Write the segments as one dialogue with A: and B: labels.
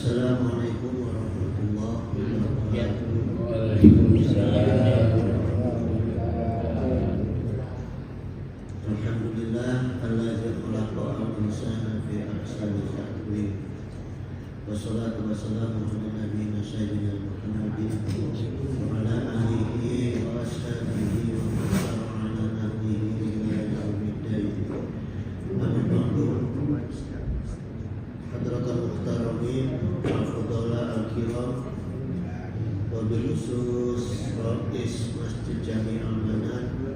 A: Assalamualaikum warahmatullahi wabarakatuh.
B: Waalaikumsalam.
A: Alhamdulillah alladzi khalaqa al-insana fi ahsani taqwim. Wassalatu wassalamu ala nabiyyina sayyidina Muhammadin wa ala alihi wa ashabihi wa man sara ala nahjihi ila yaumiddin. Amma ba'du. Hadratul muhtaramin wal fudala al-kiram wa bil khusus Rais Masjid Jami' Al-Manan,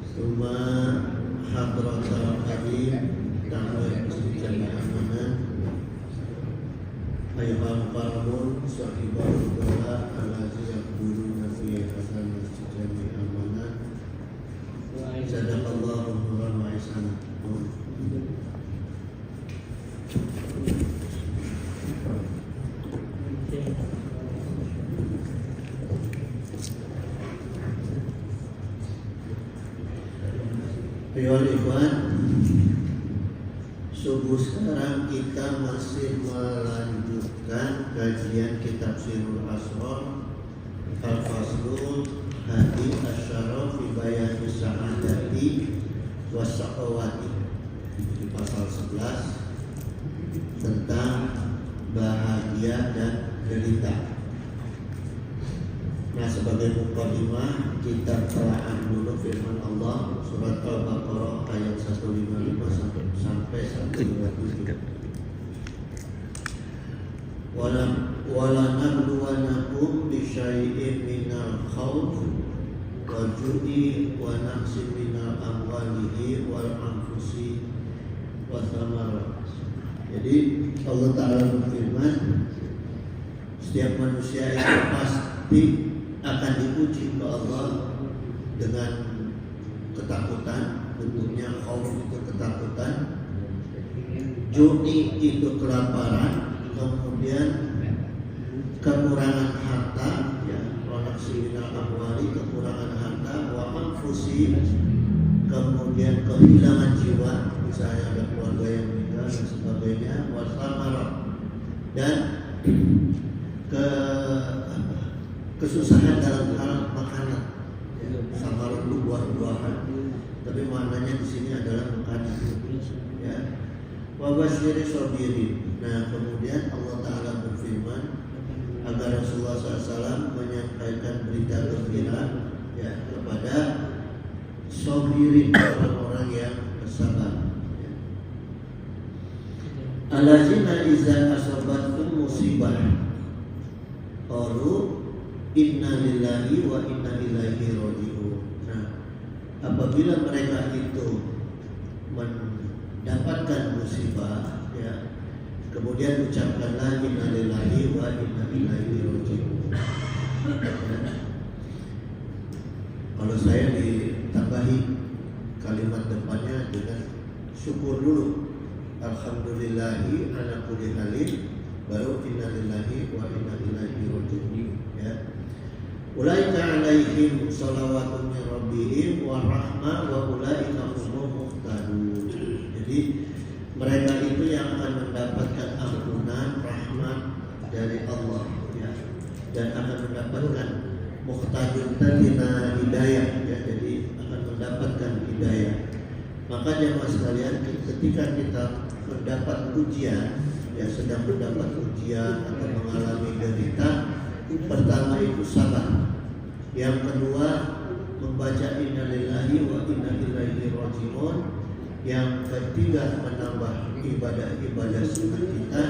A: Suma Hadratul Hadim Tamai Masjid Jami' Al-Manan, Ayuhal Parmun Sahibul Fudala Al-Aziz Yaqbuluna fi Hasan Masjid Jami' Al-Manan. Sadaqallahu wa ihsana. Ayol ikhwan, subuh sekarang kita masih melanjutkan kajian kitab Sirul Asrar Al-Faslul Hadi Asyara fi Bayani Sa'adati Wasaqawati, di pasal 11 tentang bahagia dan derita. Nah, sebagai mukadimah kita telaah dulu firman Allah surat Al-Baqarah ayat 155 sampai 157. Wala nabluwanakum bisyai'in minal khawf wa ju'i wa naqsin minal amwalihi wal anfusi wa thamarat. Jadi Allah Ta'ala berfirman, setiap manusia itu pasti akan diuji ke Allah dengan ketakutan, bentuknya khauf itu ketakutan, ju'i itu kelaparan, kemudian kekurangan harta, ya, wanaksi minal amwali, kekurangan harta, wa anfusi, kemudian kehilangan jiwa, misalnya ada keluarga yang meninggal dan sebagainya, wa thamarat, dan kesusahan dalam hal makanan. Samarat itu buah-buahan, tapi maknanya di sini adalah makanan. Ya. Wa basyiri sabirin. Nah, kemudian Allah Ta'ala berfirman agar Rasulullah SAW menyampaikan berita gembira, ya, kepada sabirin, orang-orang yang bersabar. Ya. Allazina iza asabatkum musibah qalu inna lillahi wa inna ilaihi raji'un. Nah, apabila mereka itu mendapatkan musibah, ya, kemudian ucapkanlah inna lillahi wa inna ilaihi raji'un. Ya. Kalau saya ditambahi kalimat depannya dengan syukur dulu, alhamdulillahi ala kulli halin, baru inna lillahi wa inna ilaihi raji'un. Ya. Ulaika alaihim salawatun min rabbihim wa rahmah wa ulaika humul muhtadun. Jadi mereka itu yang akan mendapatkan ampunan, rahmat dari Allah, ya, dan akan mendapatkan muhtadun tina hidayah, ya, jadi akan mendapatkan hidayah. Maka jemaah sekalian, ketika kita mendapat ujian, ya, sedang mendapat ujian atau mengalami derita, pertama itu sabar, yang kedua membaca inna lillahi wa inna ilaihi raji'un, yang ketiga menambah ibadah-ibadah sunnah kita,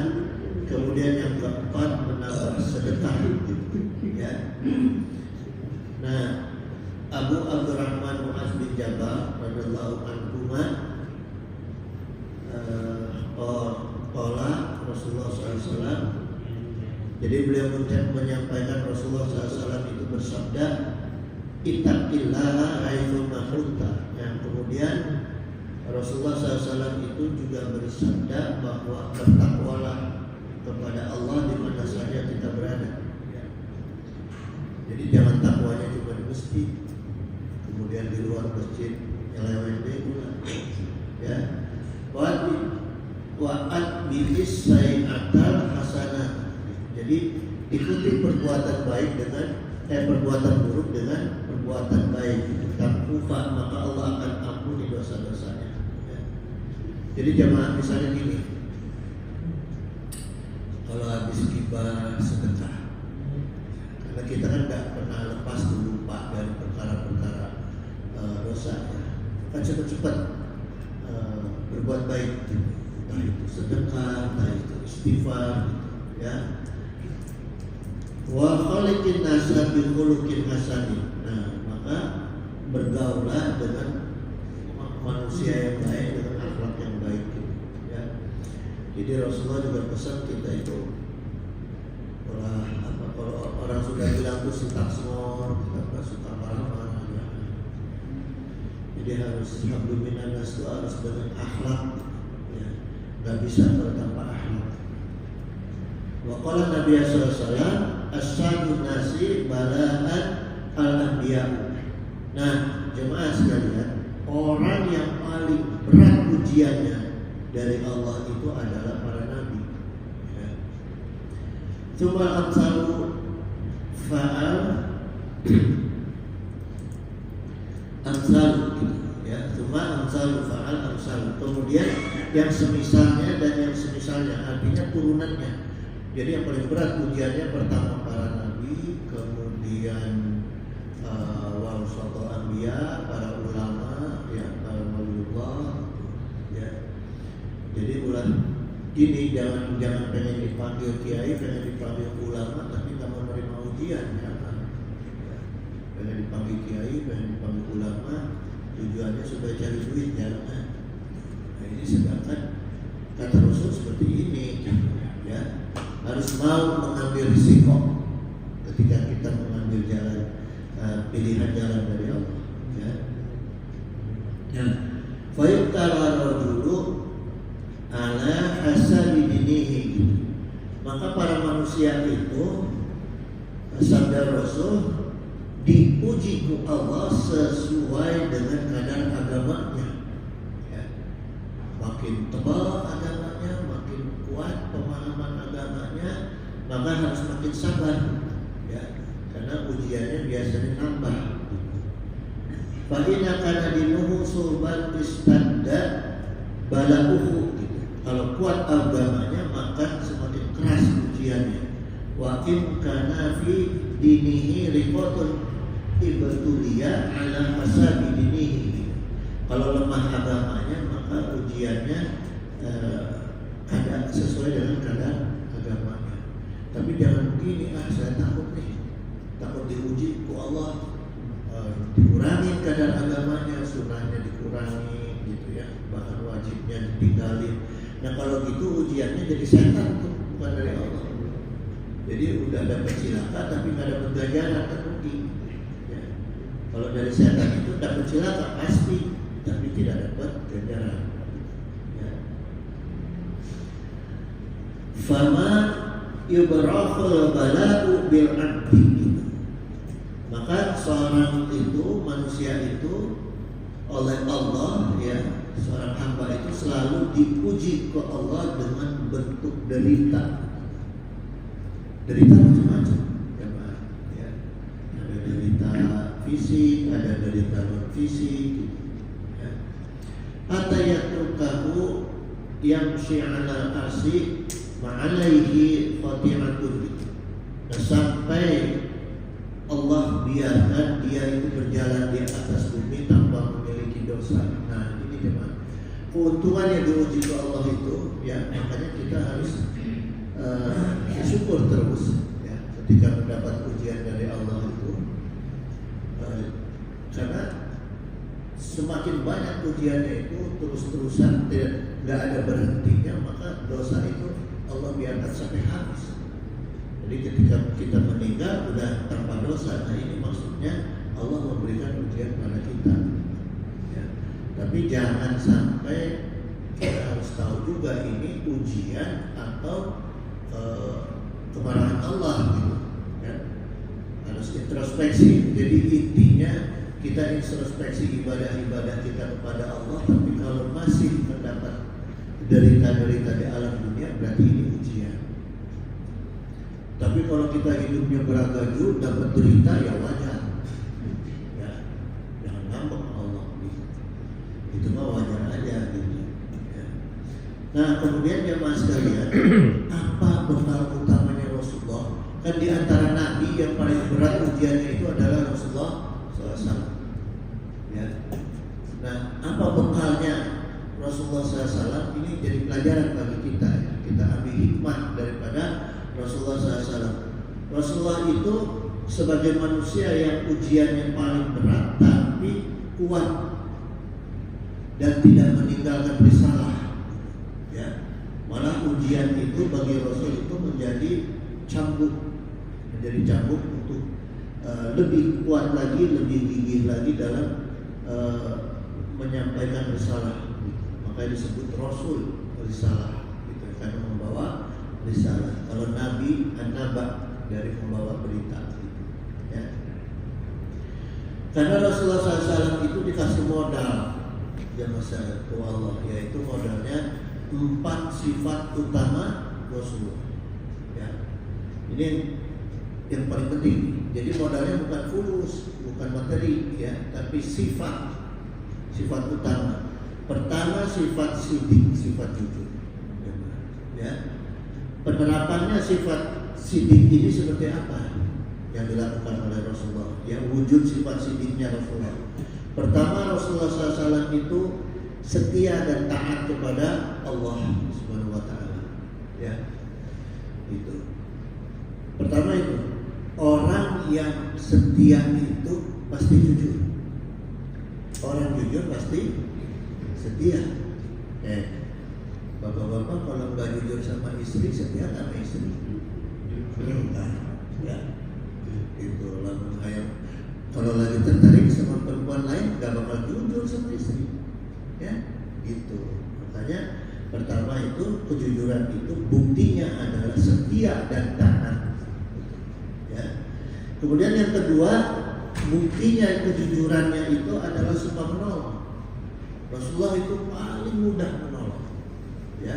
A: kemudian yang keempat menambah sedekah, ya. Nah, Abu Abdurrahman Mu'adz bin Jabal radhiyallahu anhu qala Rasulullah SAW. Jadi beliau menyampaikan Rasulullah SAW itu bersabda, ittaqillaha haitsu ma kunta. Yang kemudian Rasulullah SAW itu juga bersabda bahwa bertakwalah kepada Allah di mana saja kita berada. Jadi jangan takwanya cuma di masjid, kemudian di luar masjid yang lain-lain pula. Ya, wa'at bi'is sayy'atal Jadi ikuti perbuatan baik dengan perbuatan buruk dengan perbuatan baik. Tamkufa, maka Allah akan ampuni dosa-dosanya. Ya. Jadi jamaah misalnya gini, kalau habis gibah sedekah, karena kita kan nggak pernah lepas dulu Pak dari perkara-perkara dosa, ya. Kan cepat-cepat berbuat baik, entah itu sedekah, entah itu istighfar, ya. Wa khaliqin nasa bi khuluqin hasanin. Nah, maka bergaulah dengan manusia yang baik dengan akhlak yang baik, ya. Jadi Rasulullah juga pesan kita itu kalau orang sudah bilang tuh sintaksmor, kita nggak suka marah-marah, ya. Jadi harus hablum minan nas itu harus dengan akhlak, ya. Nggak bisa kalau tanpa akhlak. Wa qala Nabi sallallahu alaihi wasallam asyadun nasi bala'an al-anbiya. Nah, jemaah sekalian, orang yang paling berat ujiannya dari Allah itu adalah para nabi. Ya. Cuma amsalu fa'al amsalu, ya. Cuma amsalu fa'al amsalu. Kemudian yang semisalnya dan yang semisalnya, artinya turunannya. Jadi yang paling berat ujiannya pertama para nabi, kemudian warasatul anbiya, para ulama, ya, para waliullah, ya. Jadi ini jangan pengen dipanggil kiai, pengen dipanggil ulama, tapi nggak mau menerima ujian, jangan. Ya. Pengen dipanggil kiai, pengen dipanggil ulama, tujuannya supaya cari duit, jangan. Nah, ini sedangkan kata Rasul seperti ini, ya. Harus mau mengambil risiko ketika kita mengambil jalan pilihan jalan dari Allah, ya. Ya. Fayuqtala rajulu ala hasabi dinihi. Maka para manusia itu, sabda Rasul, diuji ku Allah sesuai dengan kadar agamanya, ya. Makin tebal agamanya, makin kuat pemahaman agamanya, maka harus makin sabar, ya. Karena ujiannya biasanya nambah. Fa inna kana dinuhu sulban istadda balauhu, gitu. Kalau kuat agamanya maka semakin keras ujiannya. Wa in kana fi dinihi riqatun ibtuliya ala hasabi dinihi. Kalau lemah agamanya maka ujiannya kadang sesuai dengan kadar agamanya. Tapi jangan begini, saya takut nih, takut diuji ku Allah, dikurangi kadar agamanya, sunnahnya dikurangi, gitu ya, bahkan wajibnya ditinggalin. Nah kalau gitu ujiannya jadi setan tuh, bukan dari Allah. Jadi udah dapat cilaka tapi nggak dapat ganjaran, kan rugi. Ya. Kalau dari setan itu dapat cilaka pasti, tapi tidak dapat ganjaran. Ya. Fama yubrakhul bala'u bil abdi. Maka seorang itu, manusia itu oleh Allah, ya, seorang hamba itu selalu diuji ke Allah dengan bentuk derita. Derita macam-macam, ya. Ada derita fisik, ada derita non fisik, ya. Atayatukahu yamshi 'ala al-arsi ma'alaihi khati'atun. Nah, sampai Allah biarkan dia itu berjalan di atas bumi tanpa memiliki dosa. Nah, ini teman, keuntungannya diuji ke Allah itu, ya, makanya kita harus syukur terus, ya, ketika mendapat ujian dari Allah itu, karena semakin banyak ujiannya itu terus-terusan, tidak ada berhentinya, maka dosa itu Allah biarkan sampai habis. Jadi ketika kita meninggal udah tanpa dosa. Nah ini maksudnya Allah memberikan ujian pada kita, ya. Tapi jangan sampai kita harus tahu juga ini ujian atau kemarahan Allah, gitu, ya. Harus introspeksi. Jadi intinya kita introspeksi ibadah-ibadah kita kepada Allah. Tapi kalau masih mendapat derita-derita di alam dunia, berarti ini ujian. Tapi kalau kita hidupnya beragaju, dapat berita ya wajar. Ya, jangan ngambek Allah gitu. Itu mah wajar aja gitu. Ya. Nah, kemudian jemaah sekalian, apa bekal utamanya Rasulullah? Kan di antara nabi yang paling berat ujiannya itu adalah Rasulullah SAW. Ya. Nah, apa bekalnya Rasulullah SAW? Ini jadi pelajaran bagi kita. Ya. Kita ambil hikmah daripada Rasulullah SAW. Rasulullah itu sebagai manusia yang ujiannya paling berat, tapi kuat dan tidak meninggalkan risalah. Ya, malah ujian itu bagi Rasul itu menjadi cambuk untuk lebih kuat lagi, lebih gigih lagi dalam menyampaikan risalah. Makanya disebut Rasul risalah, gitu, karena membawa risalah. Kalau Nabi an-naba dari membawa berita gitu. Ya. Karena Rasulullah SAW itu dikasih modal yang masalah Allah, yaitu modalnya 4 sifat utama Rasulullah. Ya. Ini yang paling penting. Jadi modalnya bukan fulus, bukan materi, ya, tapi sifat utama. Pertama sifat sidik, sifat jujur. Ya. Penerapannya sifat sidik ini seperti apa yang dilakukan oleh Rasulullah? Yang wujud sifat sidiknya Rasulullah. Pertama, Rasulullah SAW itu setia dan taat kepada Allah Subhanahu Wa Taala. Ya, itu. Pertama itu, orang yang setia itu pasti jujur. Orang jujur pasti setia. Bapak-bapak kalau nggak jujur sama istri, setia sama istri? Enggak, ya. Itu lalu kayak kalau lagi tertarik sama perempuan lain, nggak bakal jujur sama istri, ya. Gitu. Makanya pertama itu kejujuran itu buktinya adalah setia dan taat. Ya. Kemudian yang kedua, buktinya kejujurannya itu adalah suka menolong. Rasulullah itu paling mudah menolong. Ya.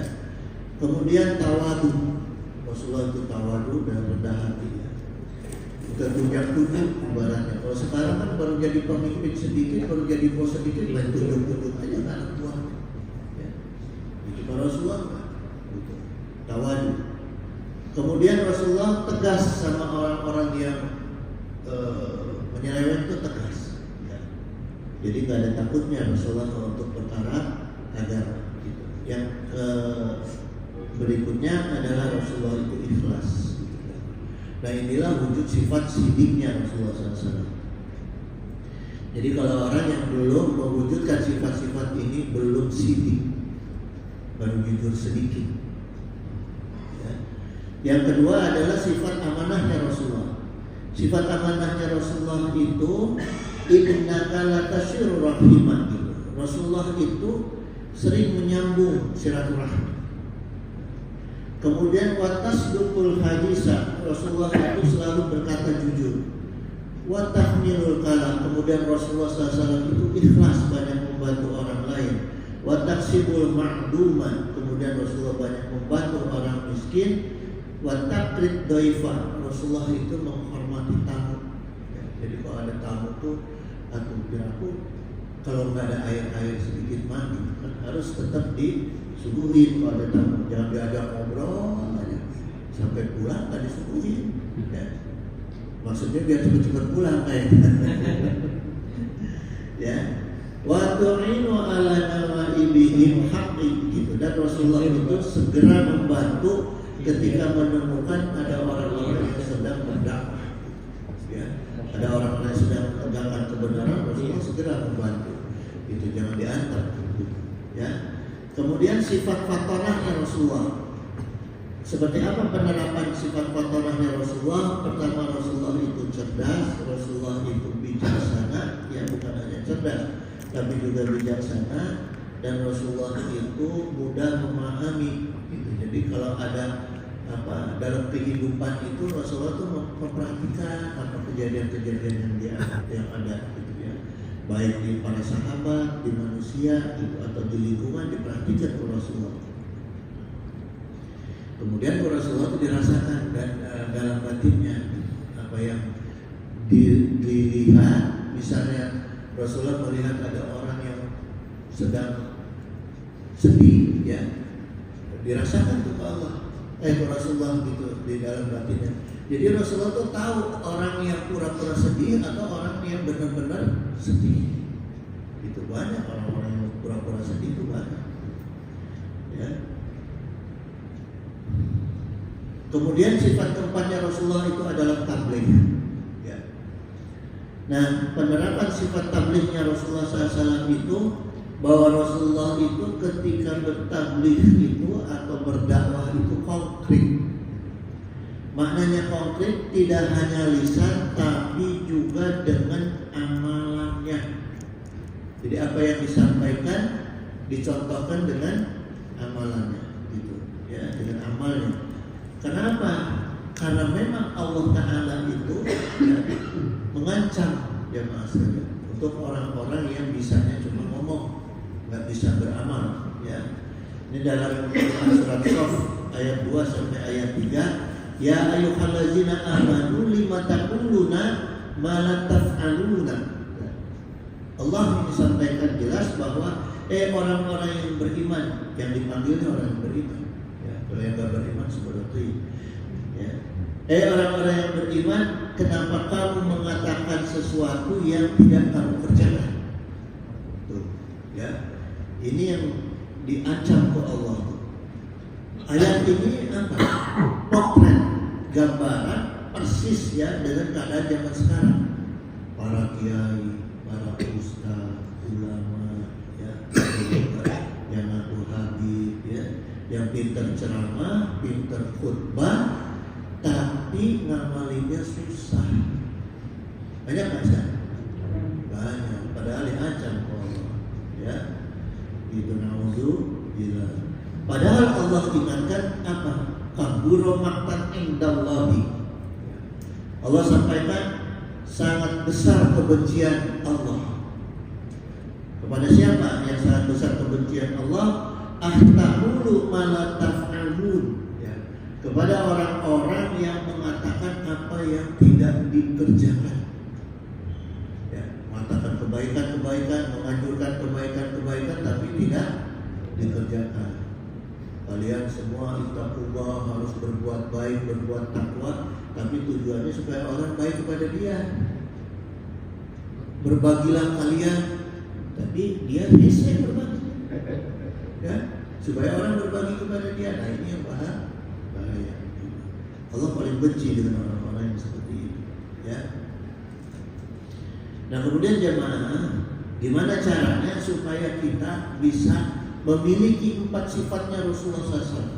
A: Kemudian tawadu. Rasulullah itu tawadu dan rendah hati. Ya. Bukan tunjuk-tunjuk ibaratnya. Kalau sekarang kan baru jadi pemimpin sedikit, baru jadi bos sedikit, main tunjuk-tunjuk aja kan anak tua. Ya. Itu kalau Rasulullah kan. Gitu. Tawadu. Kemudian Rasulullah tegas sama orang-orang yang menyeleweng itu tegas. Ya. Jadi nggak ada takutnya Rasulullah untuk perkara agama. Yang berikutnya adalah Rasulullah itu ikhlas. Nah, inilah wujud sifat sidiknya Rasulullah SAW. Jadi kalau orang yang belum mewujudkan sifat-sifat ini belum sidik, baru jujur sedikit. Ya. Yang kedua adalah sifat amanahnya Rasulullah. Sifat amanahnya Rasulullah itu innaka latasyiru rahimah gitu. Rasulullah itu sering menyambung silaturahmi. Kemudian watasdukul hadisa, Rasulullah itu selalu berkata jujur. Watahmilul kalam, kemudian Rasulullah SAW itu ikhlas banyak membantu orang lain. Wataksibul ma'duman, kemudian Rasulullah banyak membantu orang miskin. Watakrid doifah, Rasulullah itu menghormati tamu. Ya, jadi kalau ada tamu tuh, aku kalau nggak ada air sedikit mandi, kan harus tetap disuguhin kalau ada tamu. Jangan diajak ngobrol aja sampai pulang nggak disuguhin. Ya. Maksudnya biar cepat-cepat pulang kayaknya. Ya. Wa tu'inu ala nawaibihim haqqi gitu. Dan Rasulullah itu segera membantu ketika menemukan ada orang-orang yang sedang berdakwah. Ya. Ada orang-orang yang sedang menegakkan kebenaran, Rasulullah segera membantu. Itu jangan diantar. Ya. Kemudian sifat fatonahnya Rasulullah. Seperti apa penerapan sifat fatonahnya Rasulullah? Pertama, Rasulullah itu cerdas, Rasulullah itu bijaksana, ya bukan hanya cerdas, tapi juga bijaksana, dan Rasulullah itu mudah memahami. Gitu. Jadi kalau ada dalam kehidupan itu Rasulullah itu memperhatikan apa kejadian-kejadian yang ada gitu ya, baik di para sahabat, di manusia gitu, atau di lingkungan diperhatikan oleh Rasulullah. Kemudian Rasulullah itu dirasakan dan dalam dilihat, misalnya Rasulullah melihat ada orang yang sedang sedih, ya, dirasakan tuh Allah. Rasulullah gitu di dalam batinnya. Jadi Rasulullah tuh tahu orang yang pura-pura sedih atau orang yang benar-benar sedih. Itu banyak orang-orang yang pura-pura sedih itu banyak. Ya. Kemudian sifat keempatnya Rasulullah itu adalah tabligh. Ya. Nah, penerapan sifat tablighnya Rasulullah SAW itu bahwa Rasulullah itu ketika bertabligh itu atau berdakwah itu konkret. Maknanya konkret tidak hanya lisan tapi juga dengan amalannya. Jadi apa yang disampaikan dicontohkan dengan amalannya, gitu, ya, dengan amalnya. Kenapa? Karena memang Allah Ta'ala itu ya, mengancam jemaah sekalian untuk orang-orang yang bisanya cuma ngomong, nggak bisa beramal. Ya, ini dalam surat Shaf ayat 2 sampai ayat 3. Ya ayyuhallazina amanu lima taquluna ma la taf'aluna. Allah disampaikan jelas bahwa orang-orang yang beriman, yang dipanggilnya orang yang beriman, ya, kalau yang tidak beriman seperti ya. Orang-orang yang beriman, kenapa kamu mengatakan sesuatu yang tidak kamu kerjakan? Tuh, ya. Ini yang diancam ke Allah. Ayat ini apa? Potret, gambaran persis ya dengan keadaan zaman sekarang. Para kiai, para ustaz, ulama, ya, yang ngaku habib, ya, yang pintar ceramah, pintar khutbah, tapi ngamalinnya susah. Banyak nggak sih? Banyak. Padahal diancam Allah, ya. Itu naudzubillah. Padahal Allah ingatkan apa? Kabura maqtan indallahi. Allah sampaikan sangat besar kebencian Allah. Kepada siapa yang sangat besar kebencian Allah? Ahtaqulu ma la taf'alun. Ya. Kepada orang-orang yang mengatakan apa yang tidak dikerjakan. Ya, mengatakan kebaikan-kebaikan, menganjurkan kebaikan-kebaikan tapi tidak dikerjakan. Kalian semua ittaqullah, harus berbuat baik, berbuat takwa, tapi tujuannya supaya orang baik kepada dia. Berbagilah kalian, tapi dia bisa berbagi, ya, supaya orang berbagi kepada dia. Nah ini yang bahaya. Allah paling benci dengan orang-orang yang seperti itu, ya. Nah kemudian jemaah, gimana caranya supaya kita bisa memiliki 4 sifatnya Rasulullah SAW,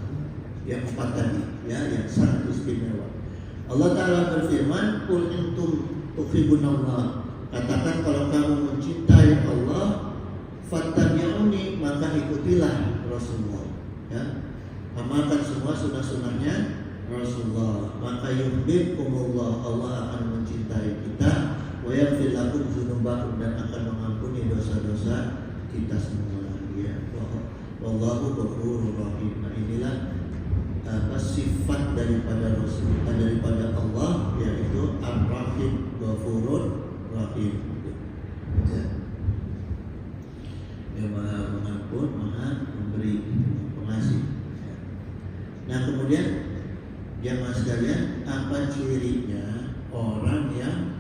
A: yang 4 tadi, ya, yang sangat istimewa. Allah Ta'ala berfirman, Qul intum tuhibbunallah, katakan kalau kamu mencintai Allah, fattabi'uni, maka ikutilah Rasulullah, ya. Amalkan semua sunnah-sunnahnya Rasulullah, maka yuhibbukumullah, Allah akan mencintai kita, wa yaghfir lakum dzunubakum, dan akan mengampuni dosa-dosa kita semua. Ya, wallahu ghafurur rahim. Nah, inilah sifat daripada Rasul, daripada Allah, yaitu Ar-Rahim, Ghafurur Rahim. Ya. Yang Maha Mengampun, Maha Memberi, Pengasih. Ya. Nah, kemudian jemaah sekalian, apa cirinya orang yang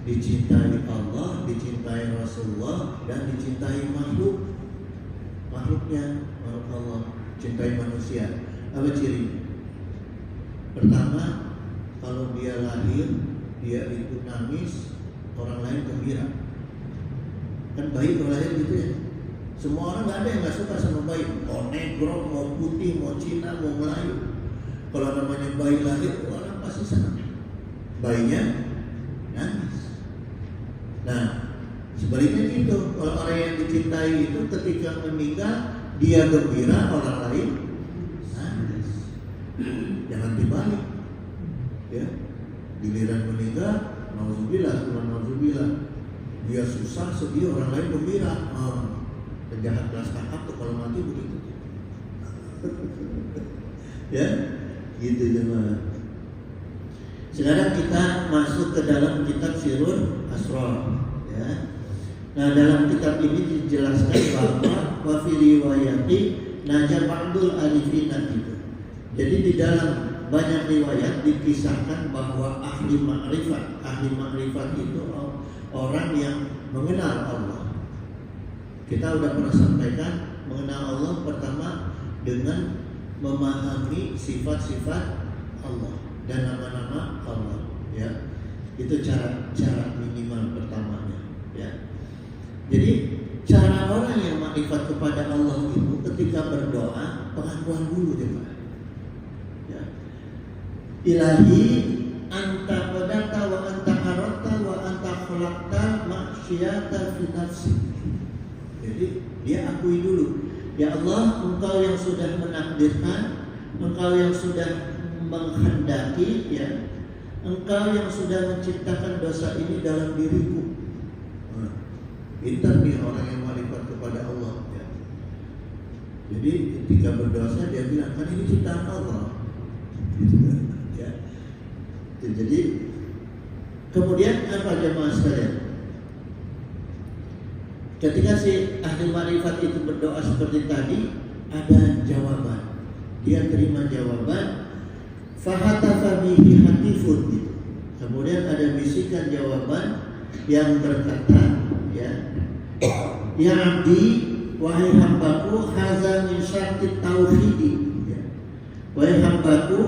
A: dicintai Allah, dicintai Rasulullah, dan dicintai makhluknya Allah, cintai manusia? Apa ciri? Pertama, kalau dia lahir, dia itu nangis, orang lain gembira. Kan bayi berlahir gitu ya. Semua orang nggak ada yang nggak suka sama bayi. Mau negro, mau putih, mau Cina, mau Melayu. Kalau namanya bayi lahir, orang pasti senang. Bayinya nangis. Nah, sebaliknya itu, kalau orang yang dicintai itu ketika meninggal dia gembira, orang lain nangis. Jangan dibalik, ya. Giliran meninggal, nauzubillah, dia susah, sedih, orang lain gembira. Penjahat kelas kakap tuh kalau mati begitu. Ya, gitu jemaah. Sekarang kita masuk ke dalam kitab Sirrul Asrar, ya. Nah, dalam kitab ini dijelaskan bahwa wa fi riwayati naja ba'dul arifina itu. Jadi di dalam banyak riwayat dikisahkan bahwa ahli makrifat itu orang yang mengenal Allah. Kita udah pernah sampaikan, mengenal Allah pertama dengan memahami sifat-sifat Allah dan nama-nama Allah, ya. Itu cara minimal pertamanya, ya. Jadi cara orang yang makrifat kepada Allah itu ketika berdoa pengakuan dulu deh, Pak. Ya. Ilahi anta qadata wa anta arata wa anta khalaqta maksyiata fi nafsi. Jadi dia akui dulu, ya Allah, Engkau yang sudah menakdirkan, Engkau yang sudah menghendaki, ya, Engkau yang sudah menciptakan dosa ini dalam diriku. Pintar nih orang yang makrifat kepada Allah, ya. Jadi ketika berdosa dia bilang, kan ini ciptaan Allah, ya. Jadi kemudian apa jemaah sekalian? Ketika si ahli makrifat itu berdoa seperti tadi, ada jawaban. Dia terima jawaban. Fahatafa bihi hatifun gitu. Kemudian ada bisikan jawaban yang berkata, ya abdi, wahai hambaku, haza min syartit tauhidi, ya. Wahai hambaku,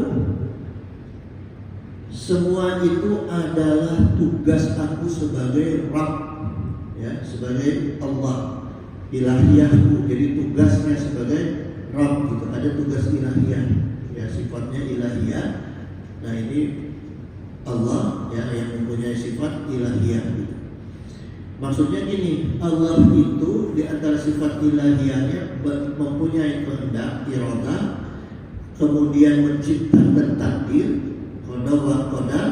A: semua itu adalah tugas aku sebagai Rabb, ya, sebagai Allah, ilahiyahku. Jadi tugasnya sebagai Rabb gitu. Ada tugas ilahiyah, ya, sifatnya ilahiyah. Nah ini Allah, ya, yang mempunyai sifat ilahiyah gitu. Maksudnya gini, Allah itu di antara sifat ilahiyahnya mempunyai kehendak, iradah, kemudian menciptakan takdir, qada wa qadar,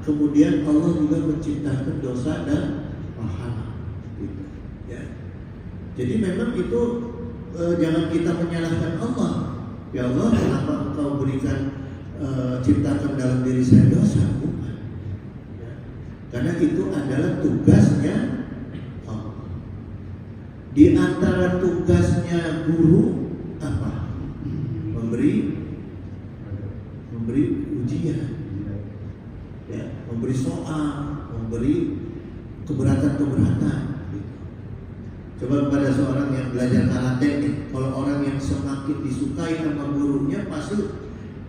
A: kemudian Allah juga menciptakan dosa dan pahala gitu, ya. Jadi memang itu jangan kita menyalahkan Allah. Ya Allah, kenapa Engkau berikan ciptakan dalam diri saya dosa? Bukan, ya. Karena itu adalah tugasnya. Di antara tugasnya guru apa? Memberi ujian, ya, memberi soal, memberi keberatan. Coba kepada seorang yang belajar karate, kalau orang yang semakin disukai sama gurunya, pasti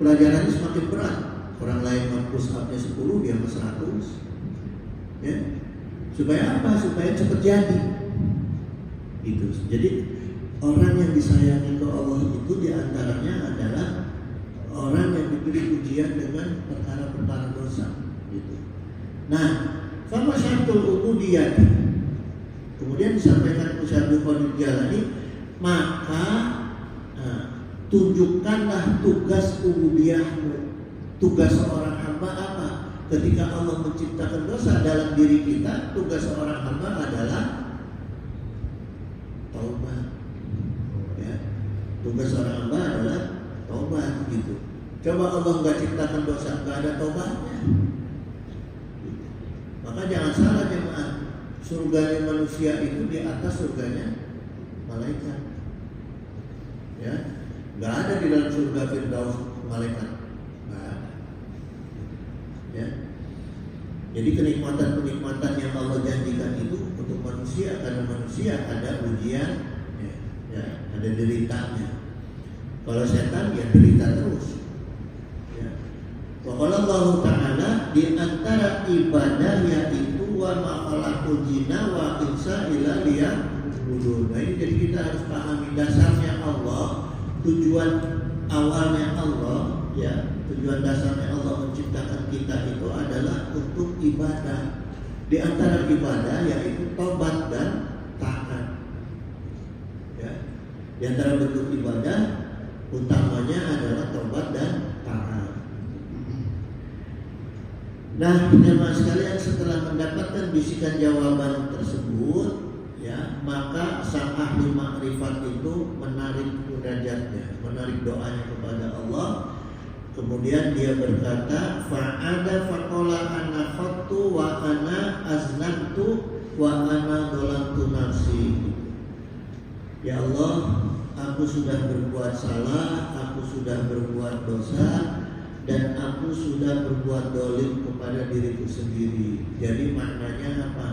A: pelajarannya semakin berat. Orang lain push up-nya 10, dia 100, ya. Supaya apa? Supaya cepat jadi. Itu. Jadi orang yang disayangi ke Allah itu diantaranya adalah orang yang diberi ujian dengan perkara-perkara dosa. Gitu. Nah, sama syaratul ubudiyah. Kemudian disampaikan Syaikhul Qadir Jalani, maka tunjukkanlah tugas ubudiyahmu. Tugas seorang hamba apa? Ketika Allah menciptakan dosa dalam diri kita, tugas seorang hamba adalah taubat, ya. Tugas seorang hamba adalah taubat gitu. Coba Allah nggak ciptakan dosa, nggak ada taubatnya. Maka jangan salah jemaah, surganya manusia itu di atas surganya malaikat, ya. Nggak ada di dalam surga Firdaus malaikat, nggak ada, ya. Jadi kenikmatan yang Allah janjikan itu untuk manusia, karena manusia ada ujian, ya, ada deritanya. Kalau setan ya derita terus, ya. Kalau Allah Ta'ala di antara ibadah yaitu wa ma khalaqul jinna wa insa illa liya'budun. Nah, jadi kita harus pahami dasarnya Allah, tujuan awalnya Allah, ya. Tujuan dasarnya Allah menciptakan kita itu adalah untuk ibadah. Di antara ibadah yaitu tobat dan taat, ya. Di antara bentuk ibadah utamanya adalah tobat dan taat. Nah, jemaah sekalian, setelah mendapatkan bisikan jawaban tersebut, ya, maka sang ahli makrifat itu menarik derajatnya, menarik doanya kepada Allah. Kemudian dia berkata, fa'ada faqala ana khattu wa ana aznabtu wa ana dolantu nafsi. Ya Allah, aku sudah berbuat salah, aku sudah berbuat dosa, dan aku sudah berbuat dolim kepada diriku sendiri. Jadi maknanya apa?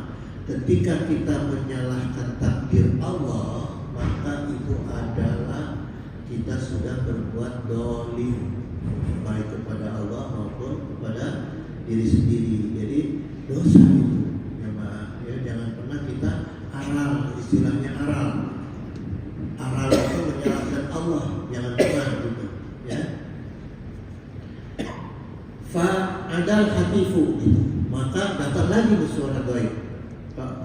A: Ketika kita menyalahkan takdir Allah, maka itu adalah kita sudah berbuat dolim, baik kepada Allah maupun kepada diri sendiri. Jadi dosa itu, ya maaf, ya, jangan pernah kita aral, istilahnya aral. Aral itu menyalahkan Allah, jangan pernah gitu, ya. Fa adal hatifu, gitu. Maka datang lagi bersuara gaib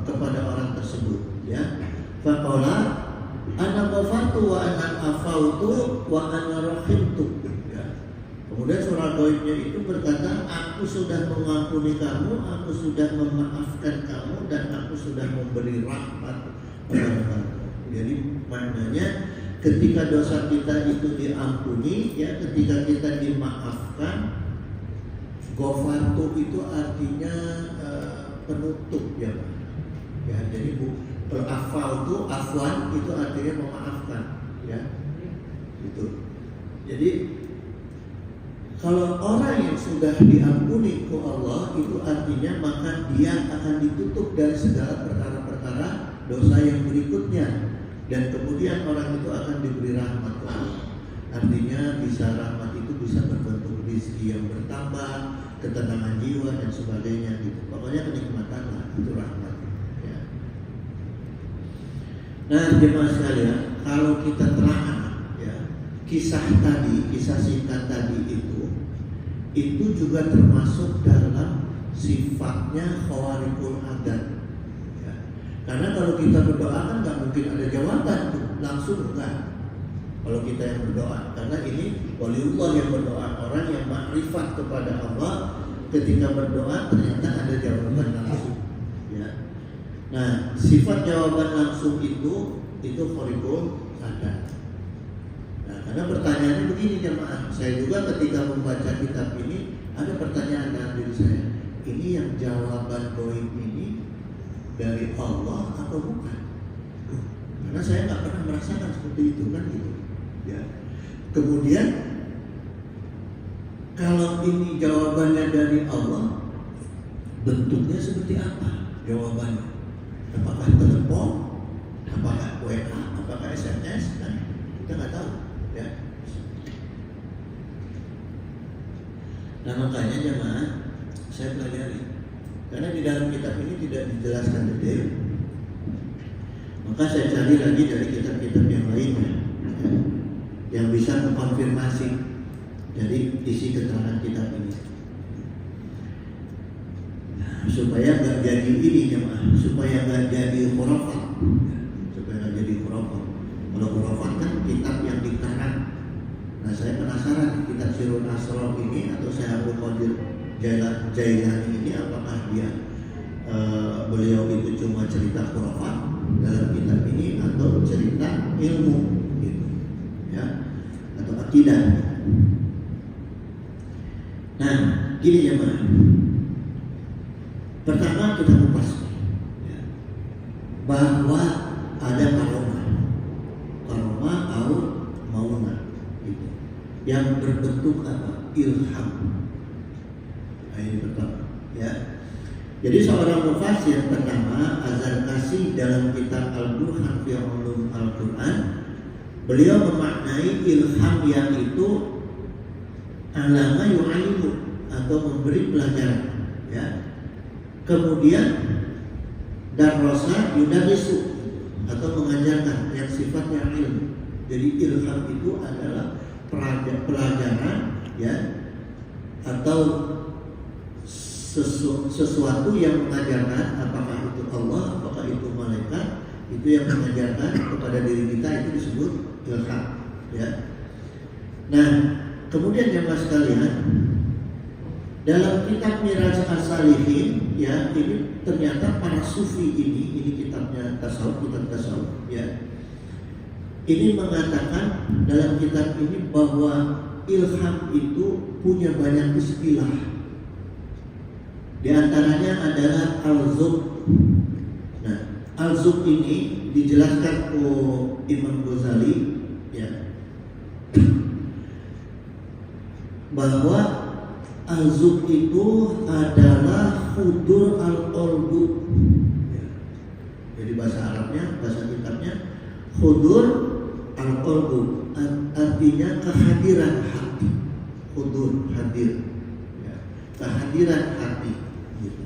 A: kepada orang tersebut, ya. Faqala ana ghafartu wa ana afautu wa ana rahimtu. Kemudian suara gaibnya itu berkata, aku sudah mengampuni kamu, aku sudah memaafkan kamu, dan aku sudah memberi rahmat kepada kamu. Jadi maknanya ketika dosa kita itu diampuni, ya, ketika kita dimaafkan, ghafartu itu artinya penutup, ya. Ya, jadi afautu, afwan itu artinya memaafkan, ya. Itu. Jadi kalau orang yang sudah diampuni ke Allah, itu artinya maka dia akan ditutup dari segala perkara-perkara dosa yang berikutnya, dan kemudian orang itu akan diberi rahmat Allah. Artinya bisa rahmat itu bisa berbentuk rezeki yang bertambah, ketenangan jiwa dan sebagainya gitu. Pokoknya kenikmatan lah, itu rahmat. Ya. Nah, jemaah sekalian, kalau kita telah kisah singkat tadi itu juga termasuk dalam sifatnya khawarikul adat, ya. Karena kalau kita berdoa kan nggak mungkin ada jawaban tuh, langsung enggak. Kalau kita yang berdoa, karena ini waliullah yang berdoa, orang yang makrifat kepada Allah, ketika berdoa ternyata ada jawaban langsung, ya. Nah, sifat jawaban langsung itu khawarikul adat. Karena pertanyaannya begini jemaah, saya juga ketika membaca kitab ini ada pertanyaan dalam diri saya, ini yang jawaban gaib ini dari Allah atau bukan? Karena saya nggak pernah merasakan seperti itu kan gitu, ya. Kemudian kalau ini jawabannya dari Allah, bentuknya seperti apa jawabannya? Apakah telepon? Apakah WA? Apakah SMS? Kan kita nggak tahu. Ya. Nah makanya jemaah, saya pelajari, karena di dalam kitab ini tidak dijelaskan detail, maka saya cari lagi dari kitab-kitab yang lainnya, ya, yang bisa mengkonfirmasi dari isi keterangan kitab ini, nah, supaya nggak jadi ini jemaah, supaya nggak jadi khurafat, supaya nggak jadi khurafat. Kalau khurafat kan kitab yang dikarang. Nah saya penasaran kitab Sirrul Asrar ini atau Syekh Abdul Qadir Jailani ini apakah dia beliau itu cuma cerita khurafat dalam kitab ini atau cerita ilmu gitu, ya, atau akidah. Nah gini ya Pak, pertama kita kupas, ya, bahwa ada karomah atau maunah gitu, yang berbentuk apa? Ilham. Nah ini pertama, ya. Jadi seorang mufassir bernama Az-Zarkashi dalam kitab Al-Burhan fi Ulum Al-Quran, beliau memaknai ilham yang itu alama yu'alimu atau memberi pelajaran, ya. Kemudian darrosa yudarisu atau mengajarkan yang sifatnya ilmu. Jadi ilham itu adalah pelajaran, ya, atau sesuatu yang mengajarkan, apakah itu Allah, apakah itu malaikat, itu yang mengajarkan kepada diri kita, itu disebut ilham, ya. Nah, kemudian jemaah sekalian, dalam kitab Miraj As-Salihin, ya, ini ternyata para sufi ini kitabnya tasawuf, kitab tasawuf, ya. Ini mengatakan dalam kitab ini bahwa ilham itu punya banyak istilah. Di antaranya adalah al-zub. Nah, al-zub ini dijelaskan oleh Imam Ghazali, ya, bahwa al-zub itu adalah hudur al-qalbu. Ya. Jadi bahasa Arabnya, bahasa kitabnya hudur al-qalbu, artinya kehadiran hati. Hudur, hadir, ya, kehadiran hati. Gitu.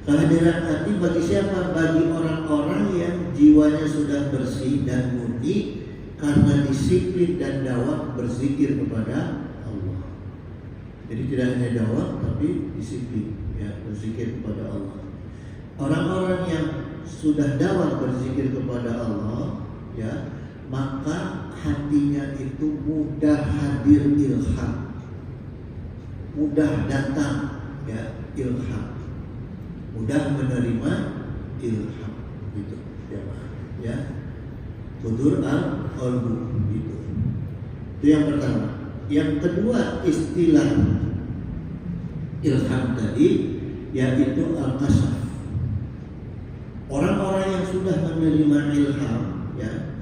A: Kehadiran hati bagi siapa? Bagi orang-orang yang jiwanya sudah bersih dan murni karena disiplin dan dawam berzikir kepada Allah. Jadi tidak hanya dawam tapi disiplin, ya, berzikir kepada Allah. Orang-orang yang sudah dawam berzikir kepada Allah, ya, maka hatinya itu mudah hadir ilham, mudah datang, ya, ilham, mudah menerima ilham, gitu, ya, hudur al-qalbu, gitu. Itu yang pertama. Yang kedua, istilah ilham tadi yaitu al-kasaf. Orang-orang yang sudah menerima ilham, ya,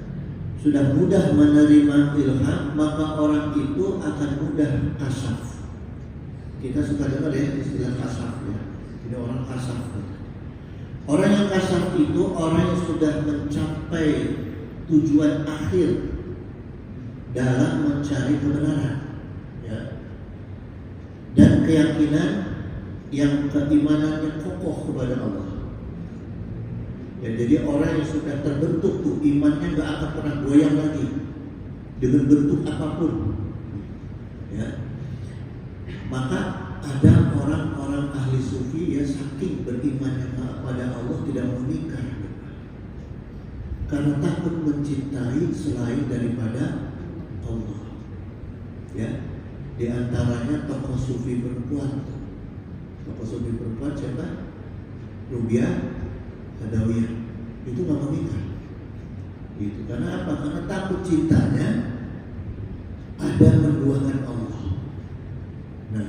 A: sudah mudah menerima ilham, maka orang itu akan mudah kasaf. Kita suka dengar ya istilah kasaf, ya. Ini orang kasaf. Orang yang kasaf itu orang yang sudah mencapai tujuan akhir dalam mencari kebenaran, ya, dan keyakinan yang keimanannya kokoh kepada Allah. Ya, jadi orang yang sudah terbentuk tuh imannya nggak akan pernah goyang lagi dengan bentuk apapun, ya. Maka ada orang-orang ahli sufi ya saking berimannya kepada Allah tidak mau nikah karena takut mencintai selain daripada Allah. Ya, di antaranya tokoh sufi perempuan. Tokoh sufi perempuan siapa? Rubiah Adawiyah. Itu nggak mau nikah. Gitu. Karena apa? Karena takut cintanya ada menduakan Allah. Nah,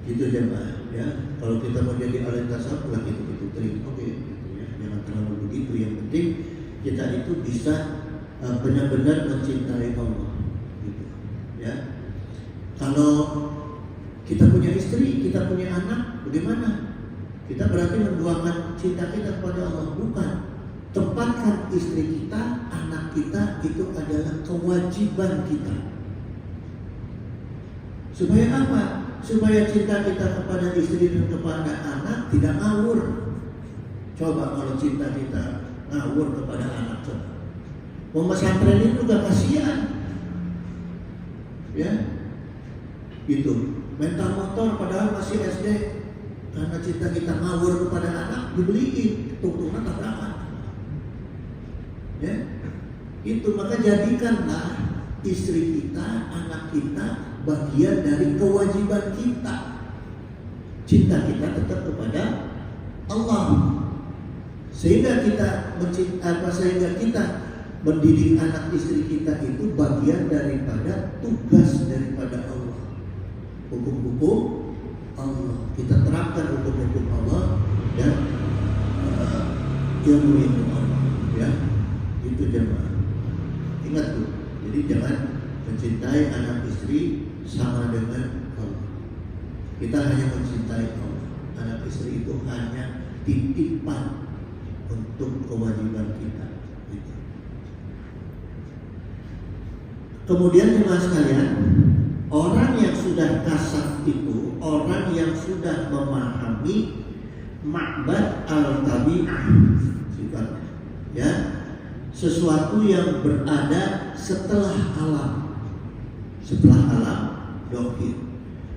A: itu jemaah, ya. Kalau kita mau jadi ahli tasawuf lah gitu trik. Oke, gitu ya. Jangan terlalu begitu. Yang penting kita itu bisa benar-benar mencintai Allah, gitu, ya. Kalau kita punya istri, kita punya anak, bagaimana? Kita berarti menduakan cinta kita kepada Allah? Bukan. Tempatkan istri kita, anak kita itu adalah kewajiban kita. Supaya apa? Supaya cinta kita kepada istri dan kepada anak tidak ngawur. Coba kalau cinta kita ngawur kepada anak, coba. Mau pesantren itu juga kasihan, ya, gitu. Mental motor padahal masih SD, karena cinta kita ngawur kepada anak, dibeliin, tungtungan tabrakan, ya. Itu maka jadikanlah istri kita, anak kita bagian dari kewajiban kita. Cinta kita tetap kepada Allah, sehingga kita sehingga kita mendidik anak istri kita itu bagian daripada tugas daripada Allah. Hukum-hukum Allah, kita terapkan hukum-hukum Allah dan ilmu Allah, ya. Itu jemaah. Ingat tuh. Jadi jangan mencintai anak istri sama dengan Allah. Kita hanya mencintai Allah. Anak istri itu hanya titipan untuk kewajiban kita. Gitu. Kemudian jemaah sekalian, orang yang sudah kasaf itu orang yang sudah memahami ma'bad al-tabi'ah, sifatnya, ya, sesuatu yang berada setelah alam, dohir.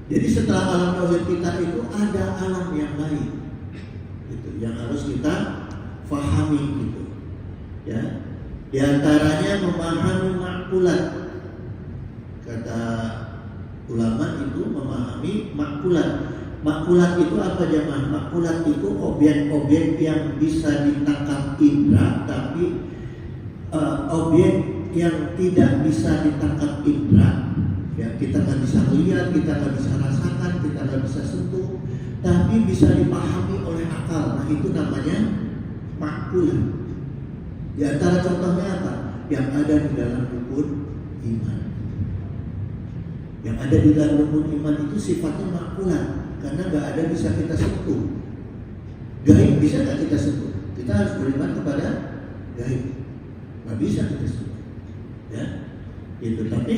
A: Jadi setelah alam dohir kita itu ada alam yang lain, gitu, yang harus kita fahami, gitu, ya. Di antaranya memahami makulat. Kata ulama itu memahami makulat. Makulat itu apa jemaah? Makulat itu objek-objek yang bisa ditangkap indera, tapi objek yang tidak bisa ditangkap indera Ya, kita nggak bisa melihat, kita nggak bisa rasakan, kita nggak bisa sentuh, tapi bisa dipahami oleh akal. Nah, itu namanya makul. Di antara contohnya apa? Yang ada di dalam rukun iman. Yang ada di dalam rukun iman itu sifatnya makulan, karena nggak ada bisa kita sentuh. Gaib bisa nggak kita sentuh? Kita harus beriman kepada gaib. Nggak bisa kita sentuh, ya. Itu tapi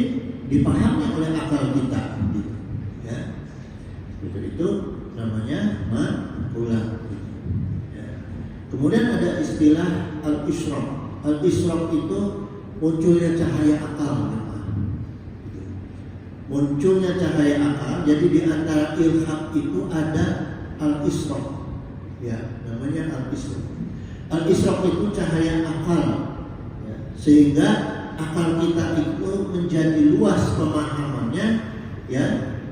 A: dipahami oleh akal kita, gitu. Ya. Itu namanya makulan. Ya. Kemudian ada istilah al-isyraq. Al-isyraq itu munculnya cahaya akal. Munculnya cahaya akal. Jadi di antara ilham itu ada al-isyraq. Ya, namanya al-isyraq. Al-isyraq itu cahaya akal. Ya. Sehingga akal kita itu menjadi luas pemahamannya, ya,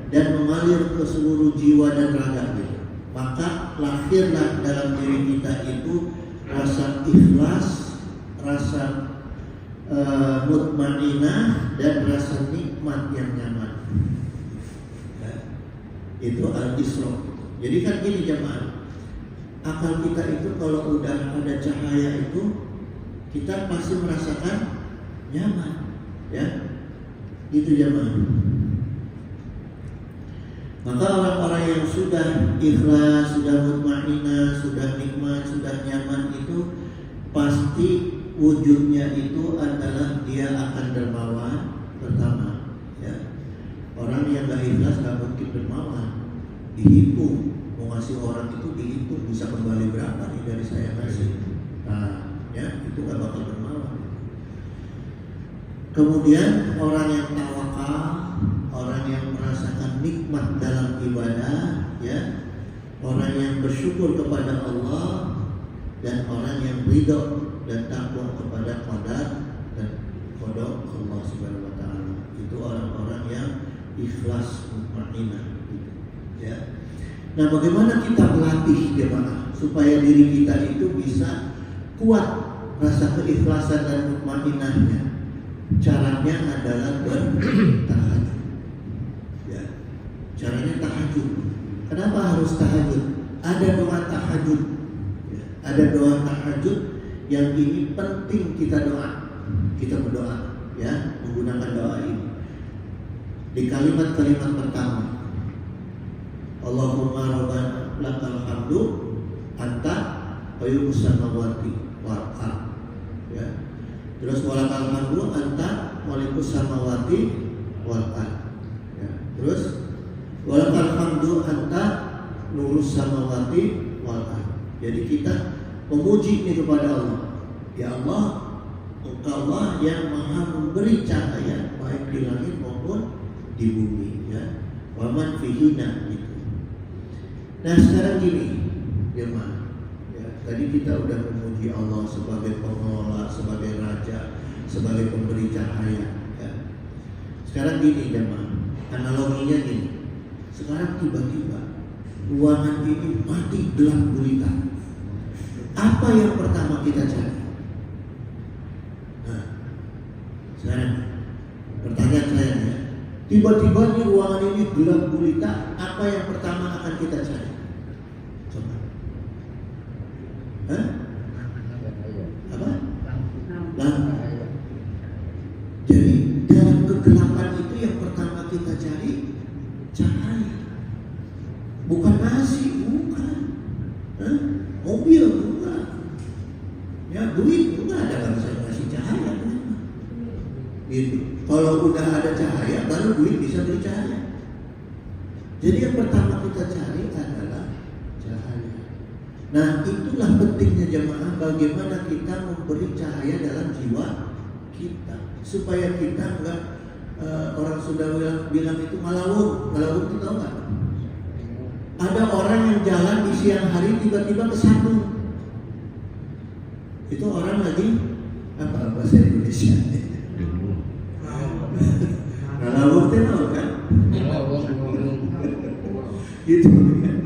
A: dan mengalir ke seluruh jiwa dan raga kita. Maka lahirlah dalam diri kita itu rasa ikhlas, rasa mutmainah, dan rasa nikmat yang nyaman. Ya. Itu al-isyraq. Jadi kan gini jemaah, akal kita itu kalau udah ada cahaya itu kita pasti merasakan nyaman, ya, itu jemaah. Maka orang-orang yang sudah ikhlas, sudah mutmainah, sudah nikmat, sudah nyaman itu pasti wujudnya itu adalah dia akan dermawan pertama, ya. Orang yang gak ikhlas gak mungkin dermawan. Dihitung, mau ngasih orang itu dihitung bisa kembali berapa nih dari saya ngasih. Nah, ya, itu gak bakal dermawan. Kemudian orang yang tawakal, orang yang merasakan nikmat dalam ibadah, ya, orang yang bersyukur kepada Allah, dan orang yang ridho dan takwa kepada qadar dan qada Allah Subhanahu wa taala. Itu orang-orang yang ikhlas mutmainah, gitu, ya. Nah, bagaimana kita melatih jemaah supaya diri kita itu bisa kuat rasa keikhlasan dan mutmainahnya? Caranya adalah bertahajud. Ya. Caranya tahajud. Kenapa harus tahajud? Ada doa tahajud. Ya. Ada doa tahajud yang ini penting kita doa. Kita berdoa, ya, menggunakan doa ini. Di kalimat-kalimat pertama, Allahumma rabbana lakal hamdu anta qayyumus samawati wal ardh. Ya. Terus walakal hamdu anta malikus samawati wal ardh. Ya. Terus walakal hamdu anta nurus samawati wal ardh. Jadi kita memuji ini kepada Allah. Ya Allah, Engkau Allah yang Maha memberi cahaya baik di langit maupun di bumi, ya. Wa man fihina, gitu. Nah, sekarang gini, jemaah. Ya, tadi kita udah memuji Allah sebagai pengelola, sebagai raja, sebagai pemberi cahaya, ya. Sekarang gini jemaah, analoginya gini. Sekarang tiba-tiba ruangan ini mati gelap gulita. Apa yang pertama kita cari? Nah, sekarang pertanyaan saya, ya. Tiba-tiba di ruangan ini gelap gulita, apa yang pertama akan kita cari? Coba. Hah? Apa? Lampu. Jadi dalam kegelapan itu yang pertama kita cari cahaya. Bukan nasi, bukan. Hah? Mobil, bukan. Ya, duit, bukan. Ada nggak bisa ngasih cahaya, gitu. Kalau udah ada cahaya, baru duit bisa beli cahaya. Jadi yang pertama kita cari adalah cahaya. Nah, itulah pentingnya jemaah, bagaimana kita memberi cahaya dalam jiwa kita, supaya kita enggak orang sudah bilang itu malawung. Malawung itu tahu nggak? Ada orang yang jalan di siang hari tiba-tiba kesandung. Itu orang lagi apa bahasa Indonesia? Malawung itu tahu kan? Gitu kan?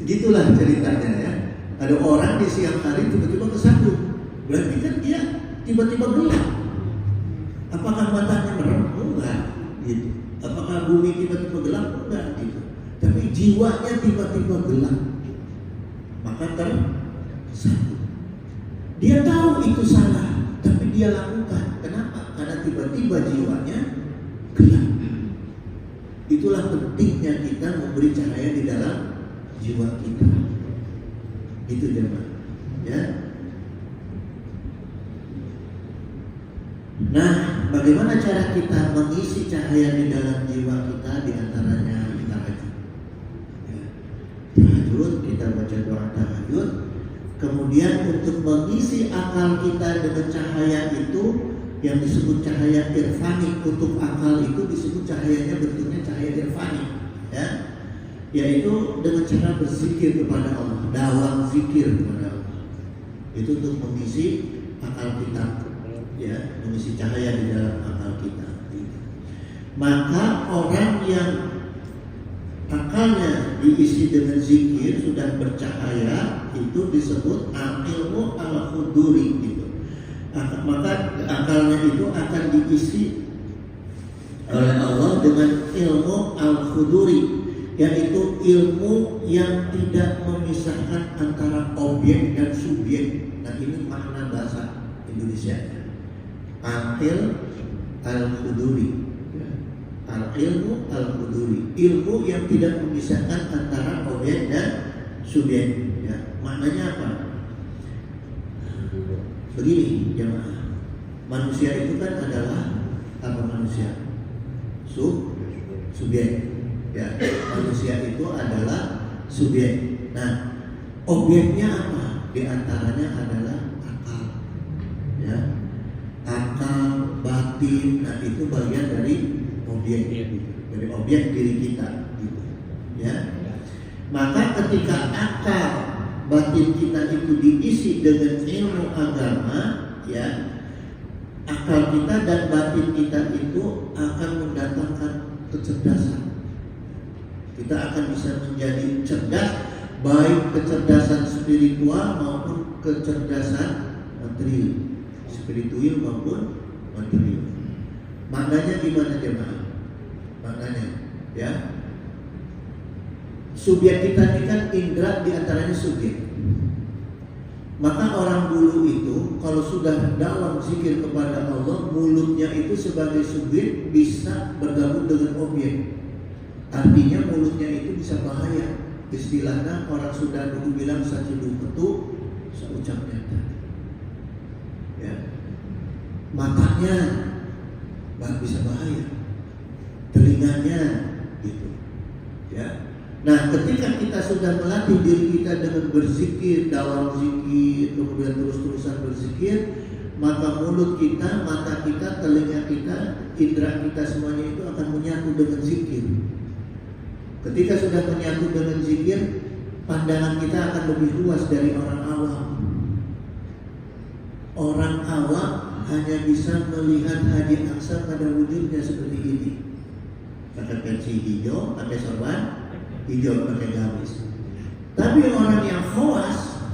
A: Gitulah ceritanya, ya. Ada orang di siang hari tiba-tiba kesandung. Berarti kan dia tiba-tiba gelap. Apakah matanya merem? Enggak, gitu. bumi tiba-tiba gelap, enggak gitu. Tapi jiwanya tiba-tiba gelap, maka tersatu. Dia tahu itu salah, tapi dia lakukan. Kenapa? Karena tiba-tiba jiwanya gelap. Itulah pentingnya kita memberi cahaya di dalam jiwa kita. Itu jemaah, ya. Nah, bagaimana cara kita mengisi cahaya di dalam jiwa kita? Di antaranya kita tahajud. Ya. Tahajud, kita baca doa tahajud. Kemudian untuk mengisi akal kita dengan cahaya itu yang disebut cahaya irfani, kutub akal itu disebut cahayanya bentuknya cahaya irfani, ya. Yaitu dengan cara berzikir kepada Allah, dawam zikir kepada Allah. Itu untuk mengisi akal kita, ya, mengisi cahaya di dalam akal kita. Maka orang yang akalnya diisi dengan zikir sudah bercahaya, itu disebut ilmu al-khuduri gitu. Maka akalnya itu akan diisi oleh Allah dengan ilmu al-khuduri, yaitu ilmu yang tidak memisahkan antara objek dan subjek. Nah, ini makna bahasa Indonesia. Al-ilm al-khuduri, al-ilmu al-khuduri, ilmu yang tidak memisahkan antara objek dan subjek. Ya, maknanya apa? Begini jemaah, manusia itu kan adalah apa manusia? Subjek. Ya, manusia itu adalah subjek. Nah, objeknya apa? Di antaranya adalah akal. Ya, akal, batin. Nah, itu bagian dari objek, dari objek diri kita. Gitu. Ya, maka ketika akal, batin kita itu diisi dengan ilmu agama, ya, akal kita dan batin kita itu akan mendatangkan kecerdasan. Kita akan bisa menjadi cerdas, baik kecerdasan spiritual maupun kecerdasan material, spiritual maupun material. Maknanya gimana jemaah? Maknanya, ya. Subjek kita ini kan indera, diantaranya subjek. Maka orang dulu itu kalau sudah dalam zikir kepada Allah, mulutnya itu sebagai subjek bisa bergabung dengan objek. Artinya mulutnya itu bisa bahaya. Istilahnya orang sudah dulu bilang sacidu petu, seucap nyata. Ya. Matanya bisa bahaya, telinganya gitu. Ya. Nah, ketika kita sudah melatih diri kita dengan berzikir, dalam zikir, kemudian terus-terusan berzikir, maka mulut kita, mata kita, telinga kita, indera kita semuanya itu akan menyatu dengan zikir. Ketika sudah menyatu dengan zikir, pandangan kita akan lebih luas dari orang awam. Orang awam hanya bisa melihat Haji Aksa pada wujudnya seperti ini. Pakai pensil hijau, pakai sorban hijau, pakai gamis. Tapi orang yang khawas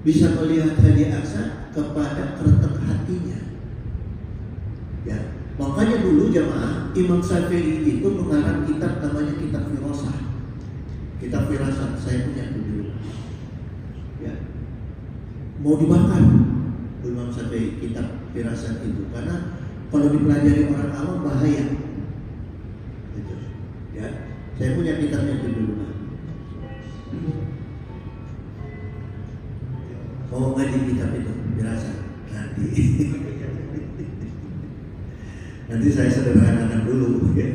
A: bisa melihat Haji Aksa kepada keretek hatinya. Ya, makanya dulu jemaah Imam Syafi'i itu mengarang kitab namanya kitab firasah. Kitab firasat, saya punya itu dulu. Ya, mau dibakar Imam Syafi'i kitab firasat itu, karena kalau dipelajari orang awam bahaya. Gitu. Ya. Saya punya kitabnya itu dulu. Mau ngaji kitab itu, dirasa nanti. Nanti saya sederhanakan dulu, ya.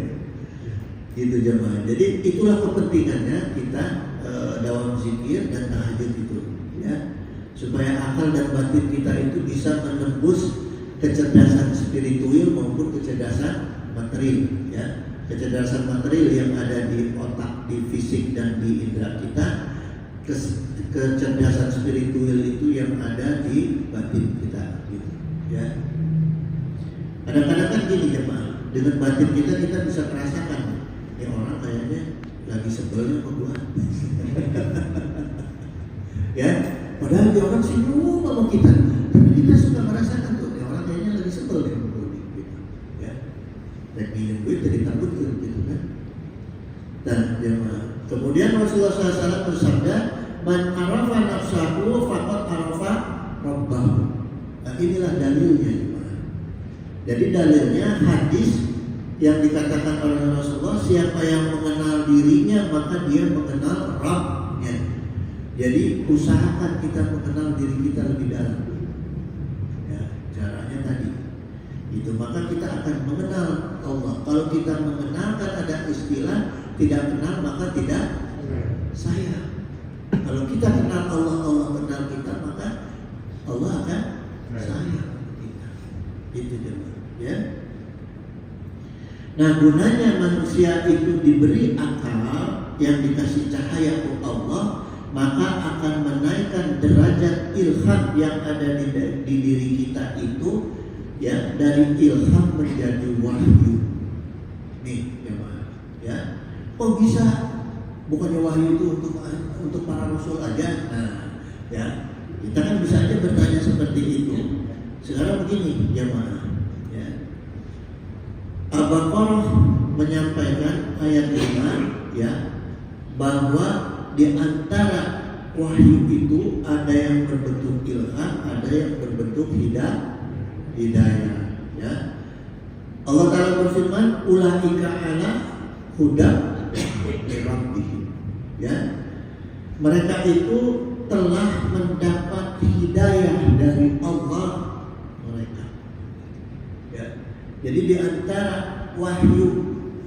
A: Gitu jemaah. Jadi itulah kepentingannya kita dalam zikir dan tahajud itu, ya. Supaya akal dan batin kita itu bisa menembus kecerdasan spiritual maupun kecerdasan material, ya. Kecerdasan material yang ada di otak, di fisik dan di indera kita, kecerdasan spiritual itu yang ada di batin kita, gitu. Ya. Kadang-kadang kan gini ya Pak, dengan batin kita bisa merasakan, ini orang kayaknya lagi sebelnya sama gua. Ya, padahal dia orang sibuk sama kita, tapi kita suka merasakan tuh, ini orang kayaknya lagi sebel deh sama gua, gitu. Ya. Dan minum duit jadi takut Kemudian Rasulullah SAW bersabda, "Man arafa nafsahu faqad arafa rabbahu." Nah, inilah dalilnya. Jadi dalilnya hadis yang dikatakan oleh Rasulullah, siapa yang mengenal dirinya maka dia mengenal Rabb-nya. Jadi usahakan kita mengenal diri kita lebih dalam. Ya, caranya tadi. Itu maka kita akan mengenal Allah. Kalau kita mengenalkan ada istilah tidak kenal maka tidak sayang. Kalau kita kenal Allah, Allah kenal kita, maka Allah akan sayang kita. Itu ya. Nah, gunanya manusia itu diberi akal yang dikasih cahaya oleh Allah, maka akan menaikkan derajat ilham yang ada di diri kita itu, ya, dari ilham menjadi wahyu. Nih, ya. Oh bisa, bukannya wahyu itu untuk para rasul aja. Nah, ya, kita kan bisa aja bertanya seperti itu. Sekarang begini, jemaah. Al-Baqarah menyampaikan ayat 5, ya, bahwa di antara wahyu itu ada yang berbentuk ilham, ada yang berbentuk hidayah, ya. Allah Ta'ala berfirman, "Ulaika ala huda min rabbihim." Ya. Mereka itu telah mendapat hidayah dari Allah mereka. Ya. Jadi di antara wahyu,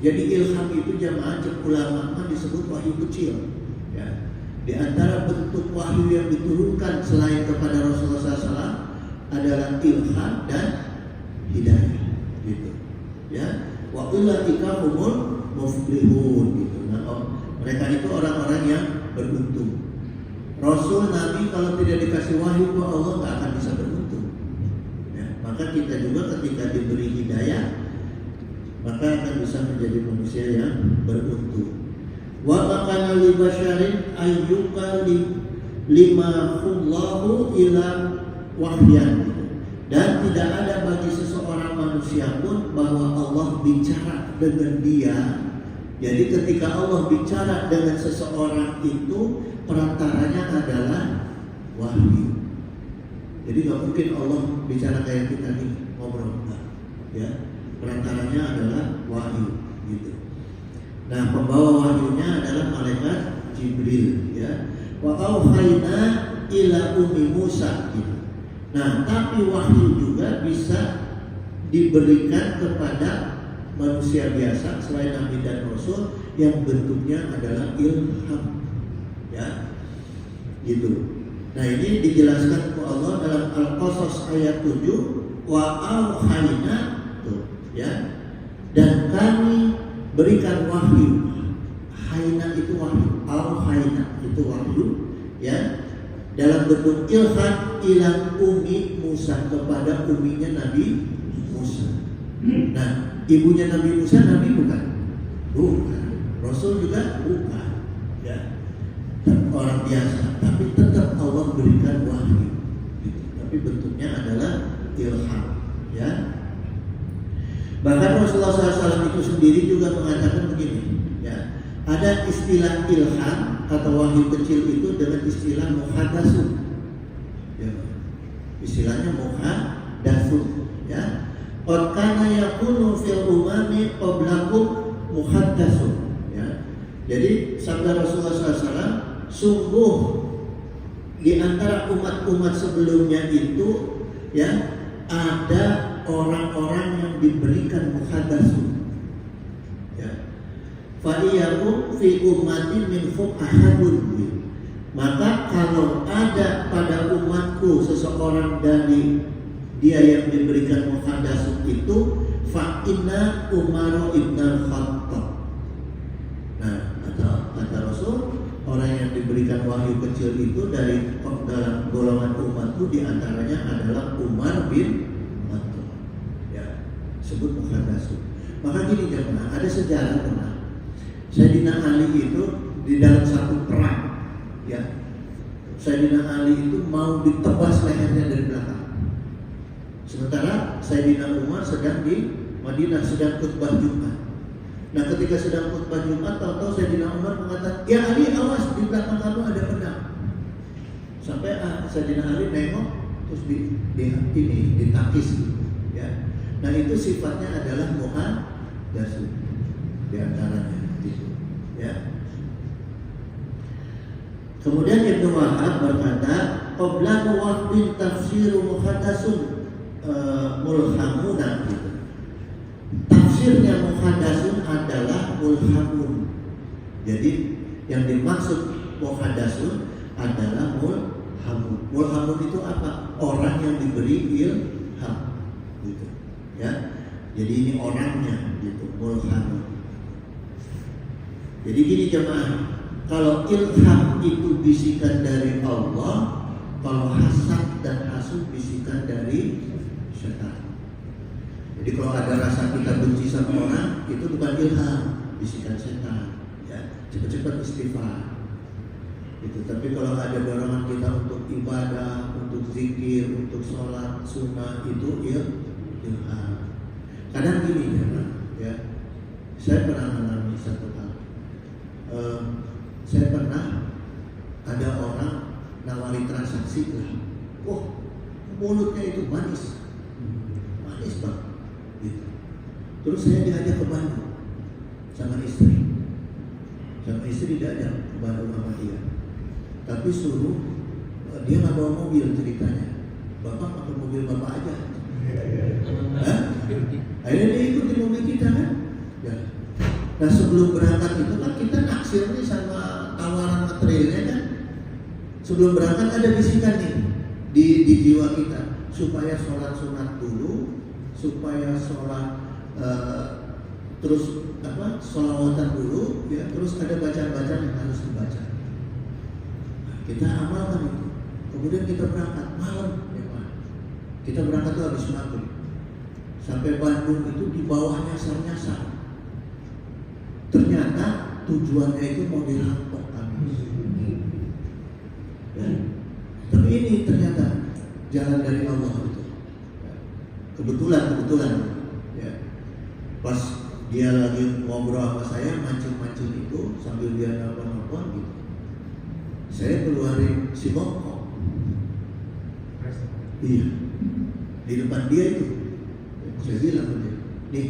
A: jadi ilham itu jamaah ulama disebut wahyu kecil. Ya. Di antara bentuk wahyu yang diturunkan selain kepada Rasulullah SAW adalah ilham dan hidayah. Gitu. Ya. Wa ulaika humul muflihun. Gitu. Nah, mereka itu orang-orang yang beruntung. Rasul Nabi kalau tidak dikasih wahyu ke Allah nggak akan bisa beruntung. Maka kita juga ketika diberi hidayah maka akan bisa menjadi manusia yang beruntung. Wa kana li basyarin ayyuka lima khullahu ila wahyan. Dan tidak ada bagi seseorang manusia pun bahwa Allah bicara dengan dia. Jadi ketika Allah bicara dengan seseorang itu perantaranya adalah wahyu. Jadi nggak mungkin Allah bicara kayak kita nih ngobrol, ya. Perantaranya adalah wahyu, gitu. Nah, pembawa wahyunya adalah malaikat Jibril, ya. Wa auhayna ila ummi Musa, gitu. Nah, tapi wahyu juga bisa diberikan kepada manusia biasa selain Nabi dan Rasul yang bentuknya adalah ilham, ya, gitu. Nah, ini dijelaskan oleh Allah dalam Al-Qasas ayat 7, wa auhayna, ya, dan kami berikan wahyu. Hayna itu wahyu, auhayna itu wahyu, ya, dalam bentuk ilham ila ummi Musa, kepada umminya Nabi Musa. Nah, ibunya Nabi Musa Nabi bukan? Bukan. Rasul juga bukan, ya. Orang biasa, tapi tetap Allah berikan wahyu, gitu. Tapi bentuknya adalah ilham, ya. Bahkan Rasulullah SAW itu sendiri juga mengatakan begini, ya. Ada istilah ilham atau wahyu kecil itu dengan istilah muhadasun, ya. Istilahnya muhadasun, ya. Qad kana yakunu fil umami qablakum muhadasun, ya. Jadi sabda Rasulullah SAW, sungguh di antara umat-umat sebelumnya itu, ya, ada orang-orang yang diberikan muhadasun, ya. Fa iyakum fi ummati minhum ahadun. Maka kalau ada pada umatku seseorang dari dia yang diberikan muhadasun itu, fa inna Umar ibn al-Khattab. Nah, kata Rasul, orang yang diberikan wahyu kecil itu dari dalam golongan umatku diantaranya adalah Umar bin Khattab, ya, sebut muhadasun. Maka gini jemaah, ada sejarah pernah Sayyidina Ali itu di dalam satu perang, ya, Sayyidina Ali itu mau ditebas lehernya dari belakang. Sementara Sayyidina Umar sedang di Madinah sedang khutbah Jumat. Nah ketika sedang khutbah Jumat, tahu-tahu Sayyidina Umar mengatakan, ya Ali, awas, di belakang kamu ada pedang. Sampai Sayyidina Ali nengok, terus ditakis gitu, ya. Nah itu sifatnya adalah muhadasun di antaranya gitu, ya. Kemudian Ibnu Wahab berkata, qabla waqtin tafsiru muhadasun mulhamuna gitu. Tafsirnya muhadasun adalah mulhamun. Jadi yang dimaksud muhadasun adalah mulhamun. Mulhamun itu apa? Orang yang diberi ilham, gitu. Ya. Jadi ini orangnya, gitu. Mulhamun. Jadi gini jemaah, kalau ilham itu bisikan dari Allah, kalau hasad dan hasud bisikan dari setan. Jadi kalau ada rasa kita benci sama orang, itu bukan ilham, bisikan setan. Ya, cepat-cepat istighfar. Gitu. Tapi kalau ada dorongan kita untuk ibadah, untuk zikir, untuk sholat sunnah, itu ilham. Kadang gini ya, saya pernah mengalami satu hal. Saya pernah ada orang nawari transaksi lah. Oh, mulutnya itu manis banget. Gitu. Terus saya diajak ke Bandung sama istri diajak ke Bandung sama dia. Tapi suruh dia nggak bawa mobil ceritanya. Bapak pakai mobil bapak aja. Akhirnya dia ikutin mobil kita kan. Ya. Nah sebelum berangkat itu kan kita naksir nih sama tawaran materialnya kan. Sebelum berangkat ada bisikan nih di jiwa kita supaya sholat sunat dulu, supaya sholat terus sholawatan dulu, ya, terus ada bacaan-bacaan yang harus dibaca. Nah, kita amalkan itu. Kemudian kita berangkat malam, ya Pak. Kita berangkat tuh habis maghrib. Sampai Bandung itu di bawah nyasar-nyasar. Ternyata tujuannya itu mau dirampok habis. Ya. Tapi ini ternyata jalan dari Allah itu. Kebetulan, ya. Pas dia lagi ngobrol sama saya, mancing-mancing itu sambil dia nelpon gitu. Saya keluarin si bongkok. Iya, di depan dia itu. Saya bilang ke dia, nih,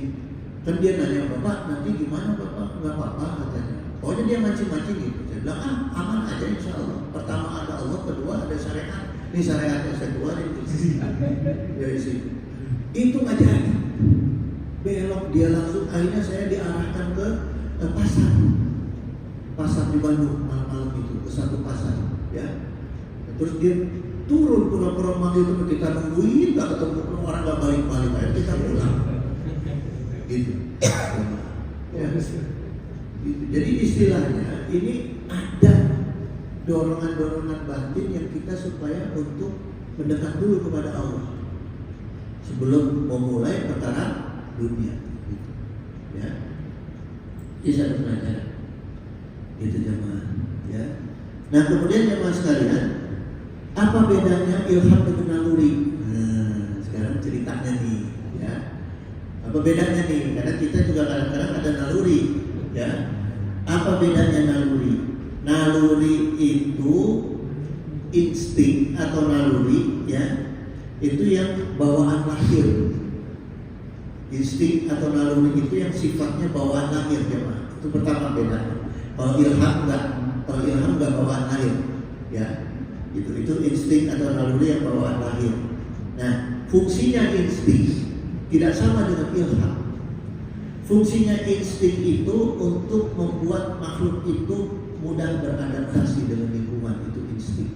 A: kan dia nanya, Bapak nanti gimana Bapak? Nggak apa-apa katanya. Pokoknya dia mancing-mancing gitu. Saya bilang, aman aja insya Allah. Pertama ada Allah, kedua ada syariat. Ini syariatnya saya keluarin dari situ. Itu aja. Belok dia langsung, akhirnya saya diarahkan ke pasar di Bandung malam-malam itu, ke satu pasar, ya. Terus dia turun pura-pura manggil teman kita, nungguin nggak ketemu orang, nggak balik-balik, akhirnya kita pulang. Gitu. Ya. Gitu. Jadi istilahnya ini ada dorongan-dorongan batin yang kita supaya untuk mendekat dulu kepada Allah sebelum memulai perkara dunia, gitu. Ya, ini satu pelajaran, itu jemaah. Ya. Nah kemudian jemaah sekalian, apa bedanya ilham dengan naluri? Nah, sekarang ceritanya nih, ya. Apa bedanya nih? Karena kita juga kadang-kadang ada naluri, ya. Apa bedanya naluri? Naluri itu insting atau naluri, ya. Itu yang bawaan lahir. Insting atau naluri itu yang sifatnya bawaan lahir, ya Pak. Itu pertama bedanya. Kalau ilham enggak bawaan lahir, ya. Itu insting atau naluri yang bawaan lahir. Nah, fungsinya insting tidak sama dengan ilham. Fungsinya insting itu untuk membuat makhluk itu mudah beradaptasi dengan lingkungan, itu insting.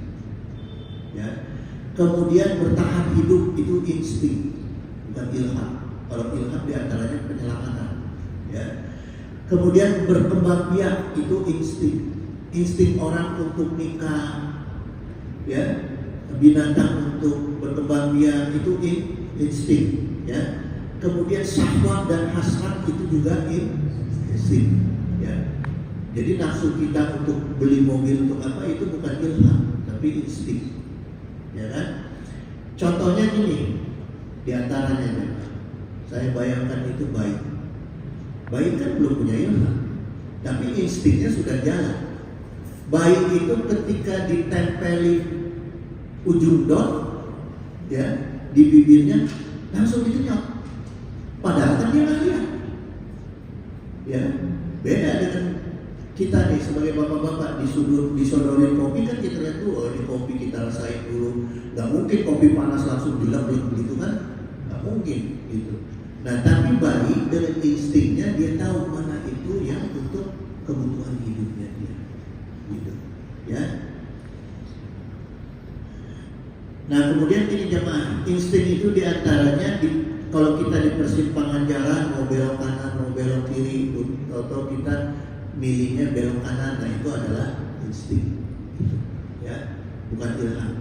A: Ya. Kemudian bertahan hidup itu insting, bukan ilham. Kalau ilham diantaranya penyelamatan, ya. Kemudian berkembang biak itu insting orang untuk nikah, ya. Binatang untuk berkembang biak itu insting, ya. Kemudian syahwat dan hasrat itu juga insting, ya. Jadi nafsu kita untuk beli mobil untuk apa itu bukan ilham, tapi insting, ya kan? Contohnya gini, diantaranya saya bayangkan itu baik. Bayi kan belum punya ilham, tapi instingnya sudah jalan. Bayi itu ketika ditempeli ujung dot, ya, di bibirnya langsung dikenyot. Padahal kan dia nggak lihat. Ya, beda dengan kita nih sebagai bapak-bapak disodorin kopi kan kita lihat dulu, oh ini kopi kita rasain dulu. Nggak mungkin kopi panas langsung dilap-lap gitu kan? Nggak mungkin gitu. Nah, tapi bayi dengan instingnya dia tahu mana itu yang untuk kebutuhan hidupnya dia, gitu, ya. Nah, kemudian ini jemaah, insting itu diantaranya kalau kita di persimpangan jalan mau belok kanan, mau belok kiri, atau kita milihnya belok kanan, nah itu adalah insting, gitu, ya, bukan ilham.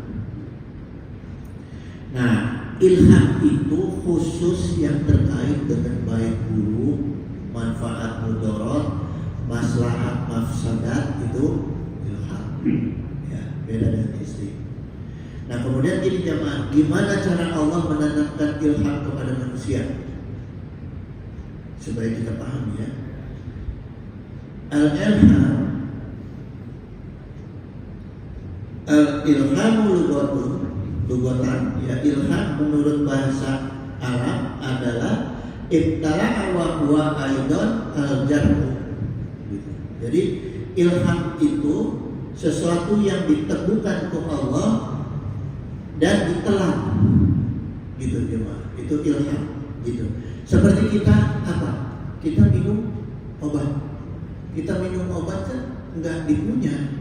A: Nah, ilham itu khusus yang terkait dengan baik buruk, manfaat mudarat, maslahat mafsadat, itu ilham. Ya, beda dengan insting. Nah, kemudian gini jemaah, gimana cara Allah menanamkan ilham kepada manusia? Supaya kita paham ya. Al-ilhamu lugatan, ya, ilham menurut bahasa Arab adalah ibtala'a wa huwa aidan al-jarhu. Jadi ilham itu sesuatu yang diteguhkan ke Allah dan ditelan, gitu jemaah. Itu ilham, gitu. Seperti kita apa? Kita minum obat. Kita minum obat kan nggak dikunyah,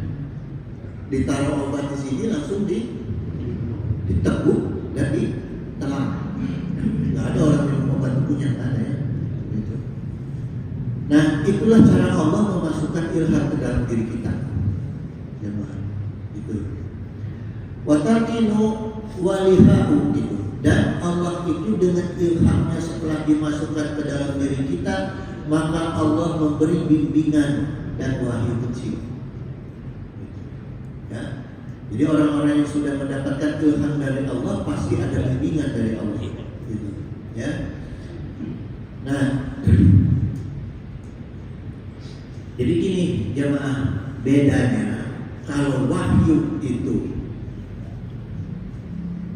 A: ditaruh obat di sini langsung diteguk dan ditelan. Nggak ada orang minum obat dikunyah, nggak ada ya. Gitu. Nah, itulah cara Allah memasukkan ilham ke dalam diri kita, jemaah. Gitu. Watarkinu walihahu, gitu. Dan Allah itu dengan ilhamnya setelah dimasukkan ke dalam diri kita, maka Allah memberi bimbingan dan wahyu kecil. Ya. Jadi orang-orang yang sudah mendapatkan ilham dari Allah pasti ada bimbingan dari Allah, gitu. Ya. Nah, jadi gini jemaah, bedanya kalau wahyu itu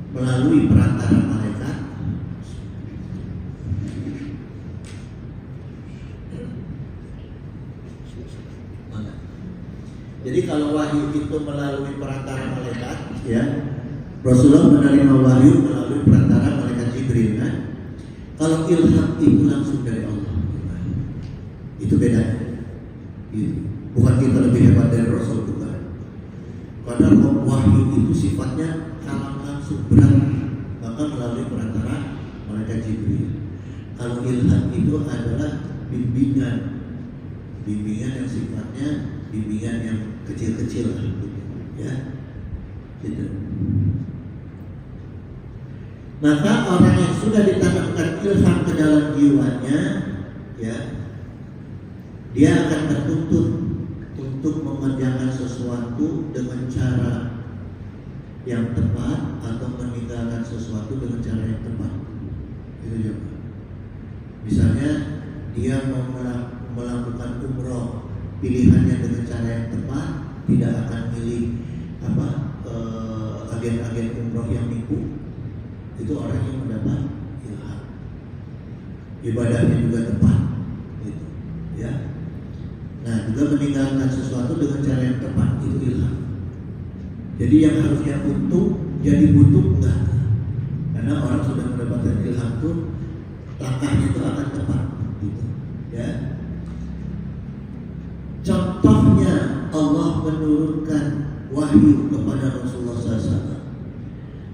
A: melalui perantara malaikat, jadi kalau wahyu itu melalui perantara malaikat, ya, Rasulullah menerima wahyu melalui perantara malaikat Jibril, kan? Kalau ilham itu langsung dari Allah, itu beda. Bukan kita lebih hebat dari Rasul, bukan. Karena wahyu itu sifatnya kalam langsung, berat, maka melalui perantara malaikat Jibril. Kalau ilham itu adalah bimbingan yang sifatnya bimbingan yang kecil-kecil lah, gitu, ya, gitu. Maka orang yang sudah ditanamkan ilham ke dalam jiwanya, ya, dia akan tertuntut untuk mengerjakan sesuatu dengan cara yang tepat atau meninggalkan sesuatu dengan cara yang tepat. Itu juga. Misalnya dia mau melakukan umroh, pilihannya dengan cara yang tepat, tidak akan pilih agen-agen umroh yang nipu. Itu orang yang mendapat ilham. Ibadahnya juga tepat, gitu, ya. Nah, juga meninggalkan sesuatu dengan cara yang tepat, itu ilham. Jadi yang harusnya untung jadi buntung, enggak. Karena orang sudah mendapatkan ilham itu, langkahnya itu akan tepat, gitu, ya. Contohnya Allah menurunkan wahyu kepada Rasulullah SAW.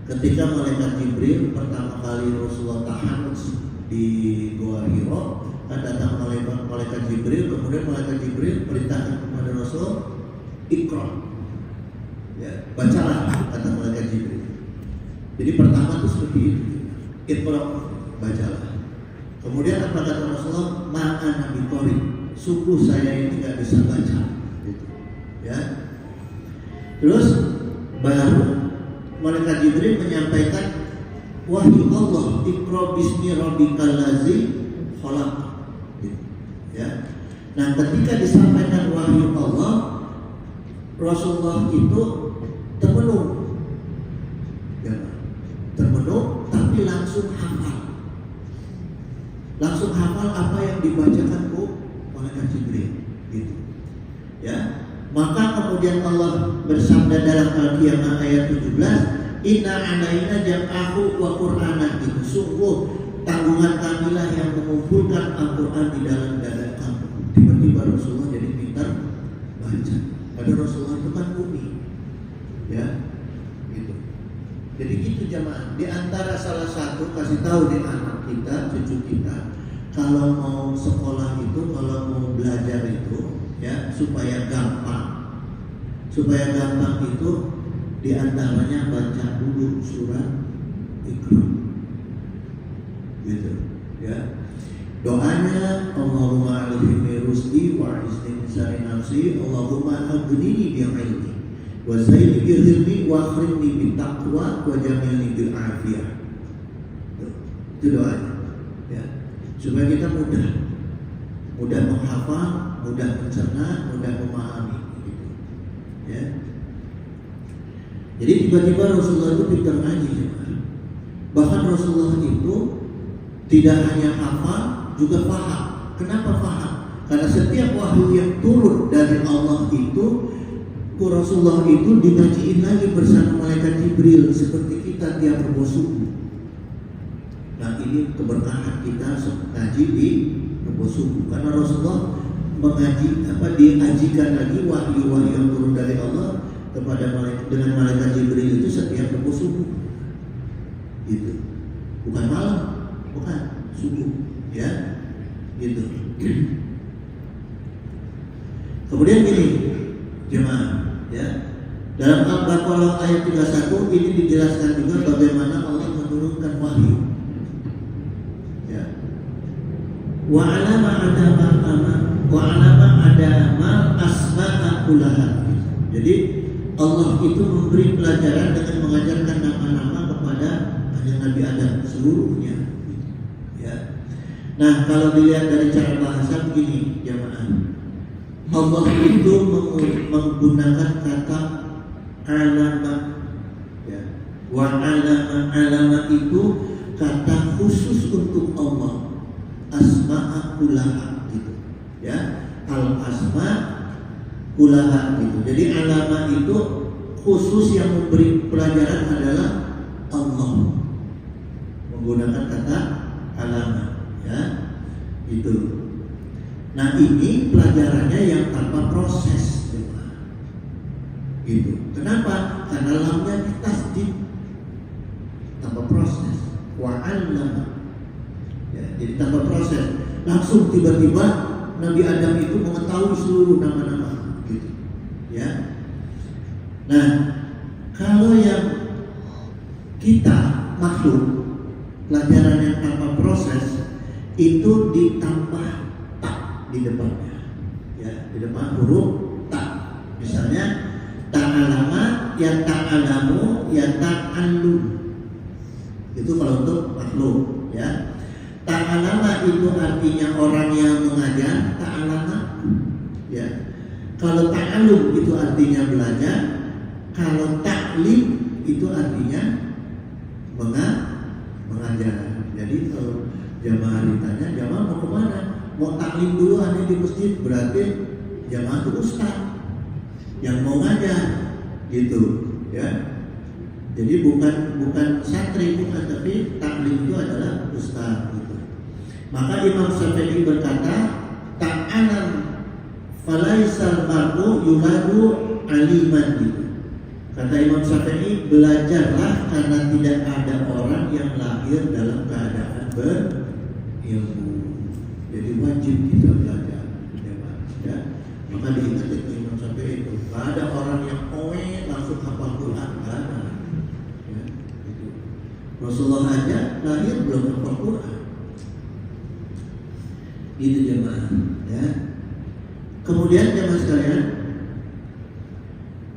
A: Ketika malaikat Jibril pertama kali Rasulullah tahanut di Gua Hiro, kan datang malaikat Jibril, kemudian malaikat Jibril perintahkan kepada Rasul, Iqra, ya, bacalah, kata malaikat Jibril. Jadi pertama itu seperti itu, Iqra, bacalah. Kemudian apa kata Rasulullah? Ma'ana biqari, sungguh saya ini tidak bisa baca, gitu, ya. Terus baru malaikat Jibril menyampaikan wahyu Allah, Iqra bismi rabbikal ladzi khalaq, gitu. Nah, ketika disampaikan wahyu Allah, Rasulullah itu termenung, ya, termenung, tapi langsung hafal apa yang dibacakan malaikat Jibril, gitu. Ya, maka kemudian Allah bersabda dalam Al-Qiyamah ayat 17, Inna alaina jam'ahu wa qur'anah, itu sungguh tanggungan kamilah yang mengumpulkan Al-Quran di dalam dada kamu. Tiba-tiba Rasulullah jadi pintar baca. Padahal Rasulullah itu kan umi, ya, gitu. Jadi gitu jamaah. Di antara salah satu kasih tahu di anak kita, cucu kita, kalau mau sekolah itu, kalau mau belajar itu, ya, supaya gampang itu di antaranya baca dulu surat Iqra, gitu, ya. Doanya Allahumma alhimni rusdi wa izni min syarri nafsi, Allahumma aghnini bi ilmi wa zaidni bi ilmi wa akhrimni bi taqwa wa jamilni bil afiyah. Itu doanya, ya. Supaya kita mudah menghafal, mudah mencerna, mudah memahami, gitu, ya. Jadi tiba-tiba Rasulullah itu pintar ngaji, bahkan Rasulullah itu tidak hanya hafal, juga paham. Kenapa paham? Karena setiap wahyu yang turun dari Allah itu, Rasulullah itu dikajiin lagi bersama malaikat Jibril seperti kita tiap rebo subuh. Nah, ini keberkahan kita ngaji di rebo subuh, karena Rasulullah diajikan lagi wahyu-wahyu yang turun dari Allah kepada dengan malaikat Jibril itu setiap rebo subuh. Gitu. Bukan malam, bukan, subuh, ya, gitu. Kemudian gini, jemaah, ya, dalam Al-Baqarah ayat 31 ini dijelaskan juga bagaimana Allah menurunkan wahyu, ya. Wa alama adama asma'a kullaha. Jadi Allah itu memberi pelajaran dengan mengajarkan nama-nama kepada Nabi Adam seluruhnya, ya. Nah, kalau dilihat dari cara bahasa begini, jamaah, Allah itu menggunakan kata alama, ya. Wa alama itu kata khusus untuk Allah, asma'a kullaha, gitu, ya. Al asma kullaha, gitu. Jadi alama itu khusus yang memberi pelajaran adalah Allah, menggunakan kata alama, ya, itu. Nah, ini pelajarannya yang tanpa proses, gitu. Kenapa? Karena lamnya ditasdid, tanpa proses. Wa'allama, ya, jadi tanpa proses. Langsung tiba-tiba Nabi Adam itu mengetahui seluruh nama-nama, gitu, ya. Nah, kalau yang kita makhluk, pelajaran yang tanpa proses itu ditambah tak di depannya, ya, di depan huruf tak. Misalnya ta'alama, ya ta'alamu, ya ta'allum. Itu kalau untuk makhluk, ya. Ta'alama itu artinya orang yang mengajar, ta'alama, ya. Kalau ta'allum itu artinya belajar, kalau ta'lim itu artinya mengajar. Jadi kalau jamaah ditanya, jamaah mau kemana? Mau taklim dulu ada di masjid, berarti jamaah itu ustaz yang mau ngajar, gitu, ya. Jadi bukan santri, bukan, tapi taklim itu adalah ustaz, gitu. Maka Imam Syafi'i berkata, ta'alam falaisal mar'u yuladu aliman, gitu. Kata Imam Syafi'i, belajarlah karena tidak ada orang yang lahir dalam keadaan berilmu. Jadi wajib kita belajar, ya. Maka diingat itu Imam Syafi'i itu, gak ada orang yang langsung hafal Quran, gak ada, ya, gitu. Rasulullah aja lahir belum hafal Quran, itu jemaah, ya. Kemudian jemaah sekalian,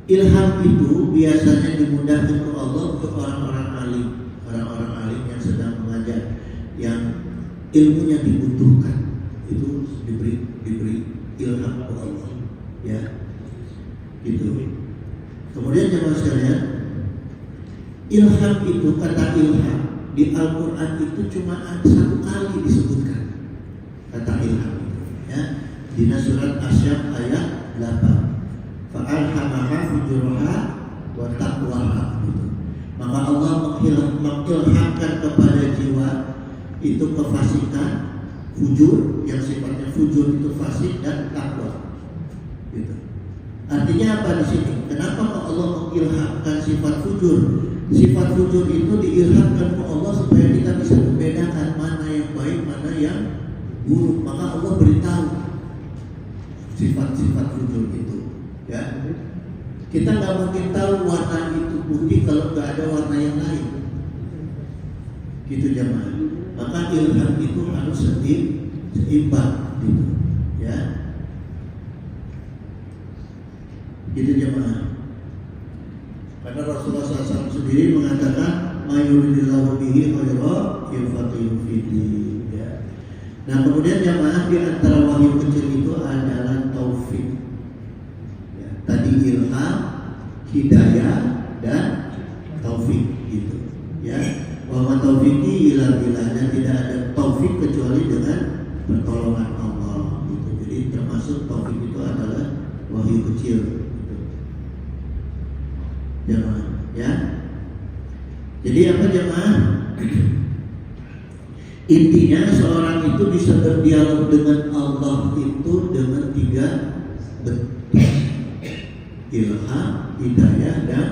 A: ilham itu biasanya dimudahkan oleh Allah untuk orang-orang alim yang sedang mengajar, yang ilmunya dibutuhkan, itu diberi Gitu. Kemudian jemaah sekalian, ilham itu, kata ilham di Al-Quran itu cuma ada satu kali disebutkan kata ilham itu, ya, di surat Asy-Syams ayat 8. Fa'alhamaha fujuraha wa taqwaha gitu. Maka Allah mengilhamkan kepada jiwa itu kefasikan, fujur, yang sifatnya fujur itu fasik, dan takwa. Gitu. Artinya apa di sini? Kenapa kok Allah mengilhamkan sifat fujur? Sifat fujur itu diilhamkan oleh Allah supaya kita bisa membedakan mana yang baik, mana yang buruk. Maka Allah beritahu sifat-sifat fujur itu. Ya, kita nggak mungkin tahu warna itu putih kalau nggak ada warna yang lain. Gitu jemaah. Maka ilham itu harus seimbang, gitu. Ya. Gitu jemaah. Karena Rasulullah SAW sendiri mengatakan mayuridillahu bihi khairan yufaqihu fiddin, ya. Nah, kemudian jemaah, di antara wahyu kecil itu adalah taufik. Ya, tadi ilham, hidayah, dan taufik, gitu. Ya, wa taufiqi ila billah, dan tidak ada taufik kecuali dengan pertolongan Allah, gitu. Jadi termasuk taufik itu adalah wahyu kecil. Jemaah, ya. Jadi apa jemaah? Intinya seorang itu bisa berdialog dengan Allah itu dengan 3 bentuk: ilham, hidayah, dan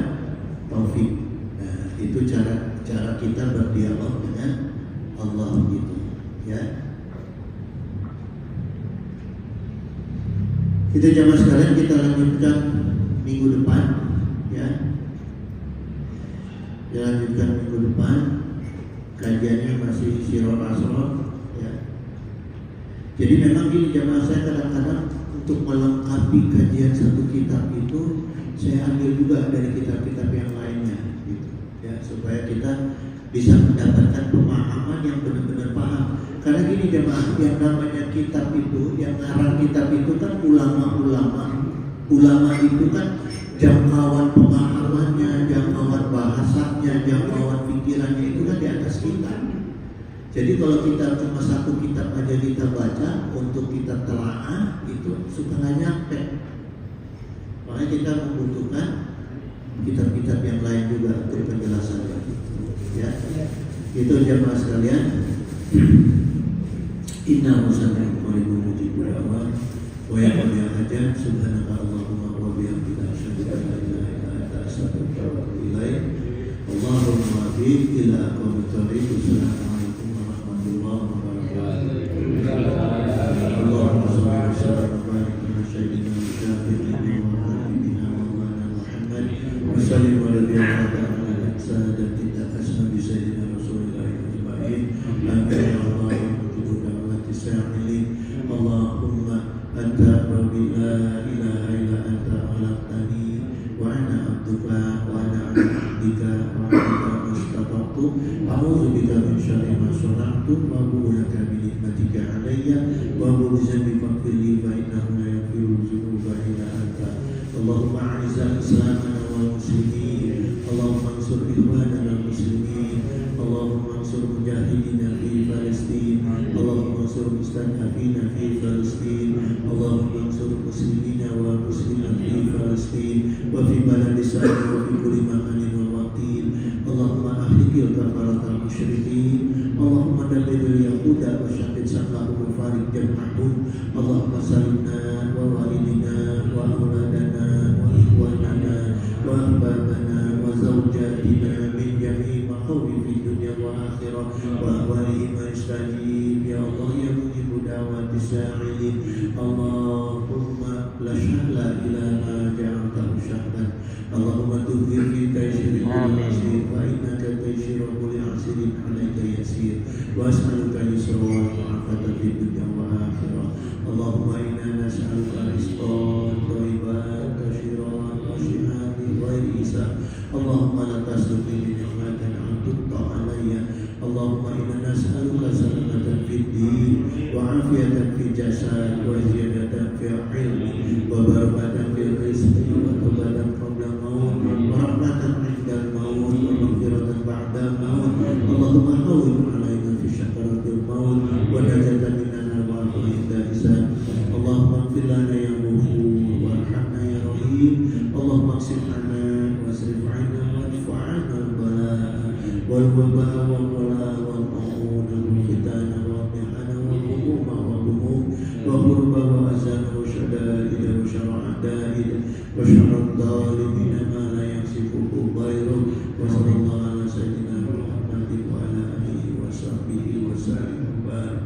A: taufik. Nah, itu cara kita berdialog dengan Allah gitu, ya. Itu jemaah sekalian, kita lanjutkan minggu depan, ya. Dilanjutkan minggu depan, kajiannya masih Sirul Asrar, ya. Jadi memang gini jemaah, saya kadang-kadang untuk melengkapi kajian satu kitab itu saya ambil juga dari kitab-kitab yang lainnya, gitu, ya, supaya kita bisa mendapatkan pemahaman yang benar-benar paham. Karena gini jemaah, yang namanya kitab itu, yang ngarang kitab itu kan ulama itu kan jangkauan pemahamannya, jangkauan bahasanya, jangkauan pikirannya itu kan di atas kita. Jadi kalau kita cuma satu kitab aja kita baca untuk kita telaah, itu suka nggak nyampe. Makanya kita membutuhkan kitab-kitab yang lain juga untuk penjelasannya. Ya, itu jemaah sekalian. Inna musami'un qaribun mujibud da'wah wa yaqul hajat subhanaka Allahumma wa bihamdika asyhadu an la ilaha illa anta astaghfiruka wa atubu ilaik. Allahumma bi ila aqwamit thariq. Assalamualaikum warahmatullahi wabarakatuh. Allahumma shalli wa sallim wa barik ala sayyidina Muhammadin wa habibina Maulana Muhammad wa sallim wa radiyallahu ta'ala an sadatina ashabi sayyidina Rasulillah ajma'in. Amin ya Allah. Allahumma anta rabbi la ilaha illa anta khalaqtani wa ana abduka wa ana ala ahdika wa ahdika mastata'tu a'udzu bika min syarri ma sana'tu wa a'udzu laka bi ni'matika 'alayya wa a'udzu bi fadlika fa innahu la yaghfiru dzunuba illa anta. Allahumma a'izz al-islamana wal muslimin, Allahumma ansur ikhwanana al-muslimin, Allahumma ansur mujahidina fi Palestin, Allahumma ansur mustad'afina fi Palestin, Allahumma ansur muslimina wa muslimat fi Palestin wa fi baladi Sa'id wa fi kulli makanin wa waqtin. Allahumma ahlikil kafaratal musyrikin, Allahumma dabbiril yahuda wa syaqqid samlahum wa farid jam'ahum. Allahumma salimna wa walidina wa auladana wa ikhwanana wa ahbabana wa zawjatina min jami'i makhawifid dunya wa akhirah wa ahwalihim istajib ya Allah ya mujib da'wati sa'ilin. Allahumma la syahla ila ma ja'altahu syahlan. Allahumma tughfir fi taysiril asir fa innaka taysirul asirin alayka yasir wa as'aluka yusra wal afata fid dunya wa akhirah. Allahumma inna nas'aluka rizqan thayyiban kashiran wa shihan ghairi hisab. Allahumma la tasluqni bi ni'matin 'atutta 'alayya. Allahumma inna nas'aluka salamatan fid din wa 'afiyatan fil jasad wa ziyadatan fil ilmi wa barakatan fil rizqi wa واصف عنا واصرف عنا وادفع عنا البلاء والوباء والغلاء والطاعون والفتن والمحن والهموم والغموم وغرب وأزل وشدائد وشر عدائد وشر الظالمين ما لا يكسفه غيره وصلى الله على سيدنا محمد وعلى آله وصحبه وسلم وبارك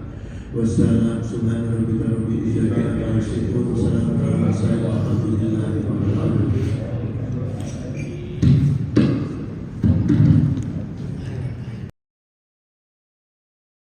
A: والسلام سبحان ربك رب العزة عما يصفون وسلام على المرسلين والحمد لله رب العالمين.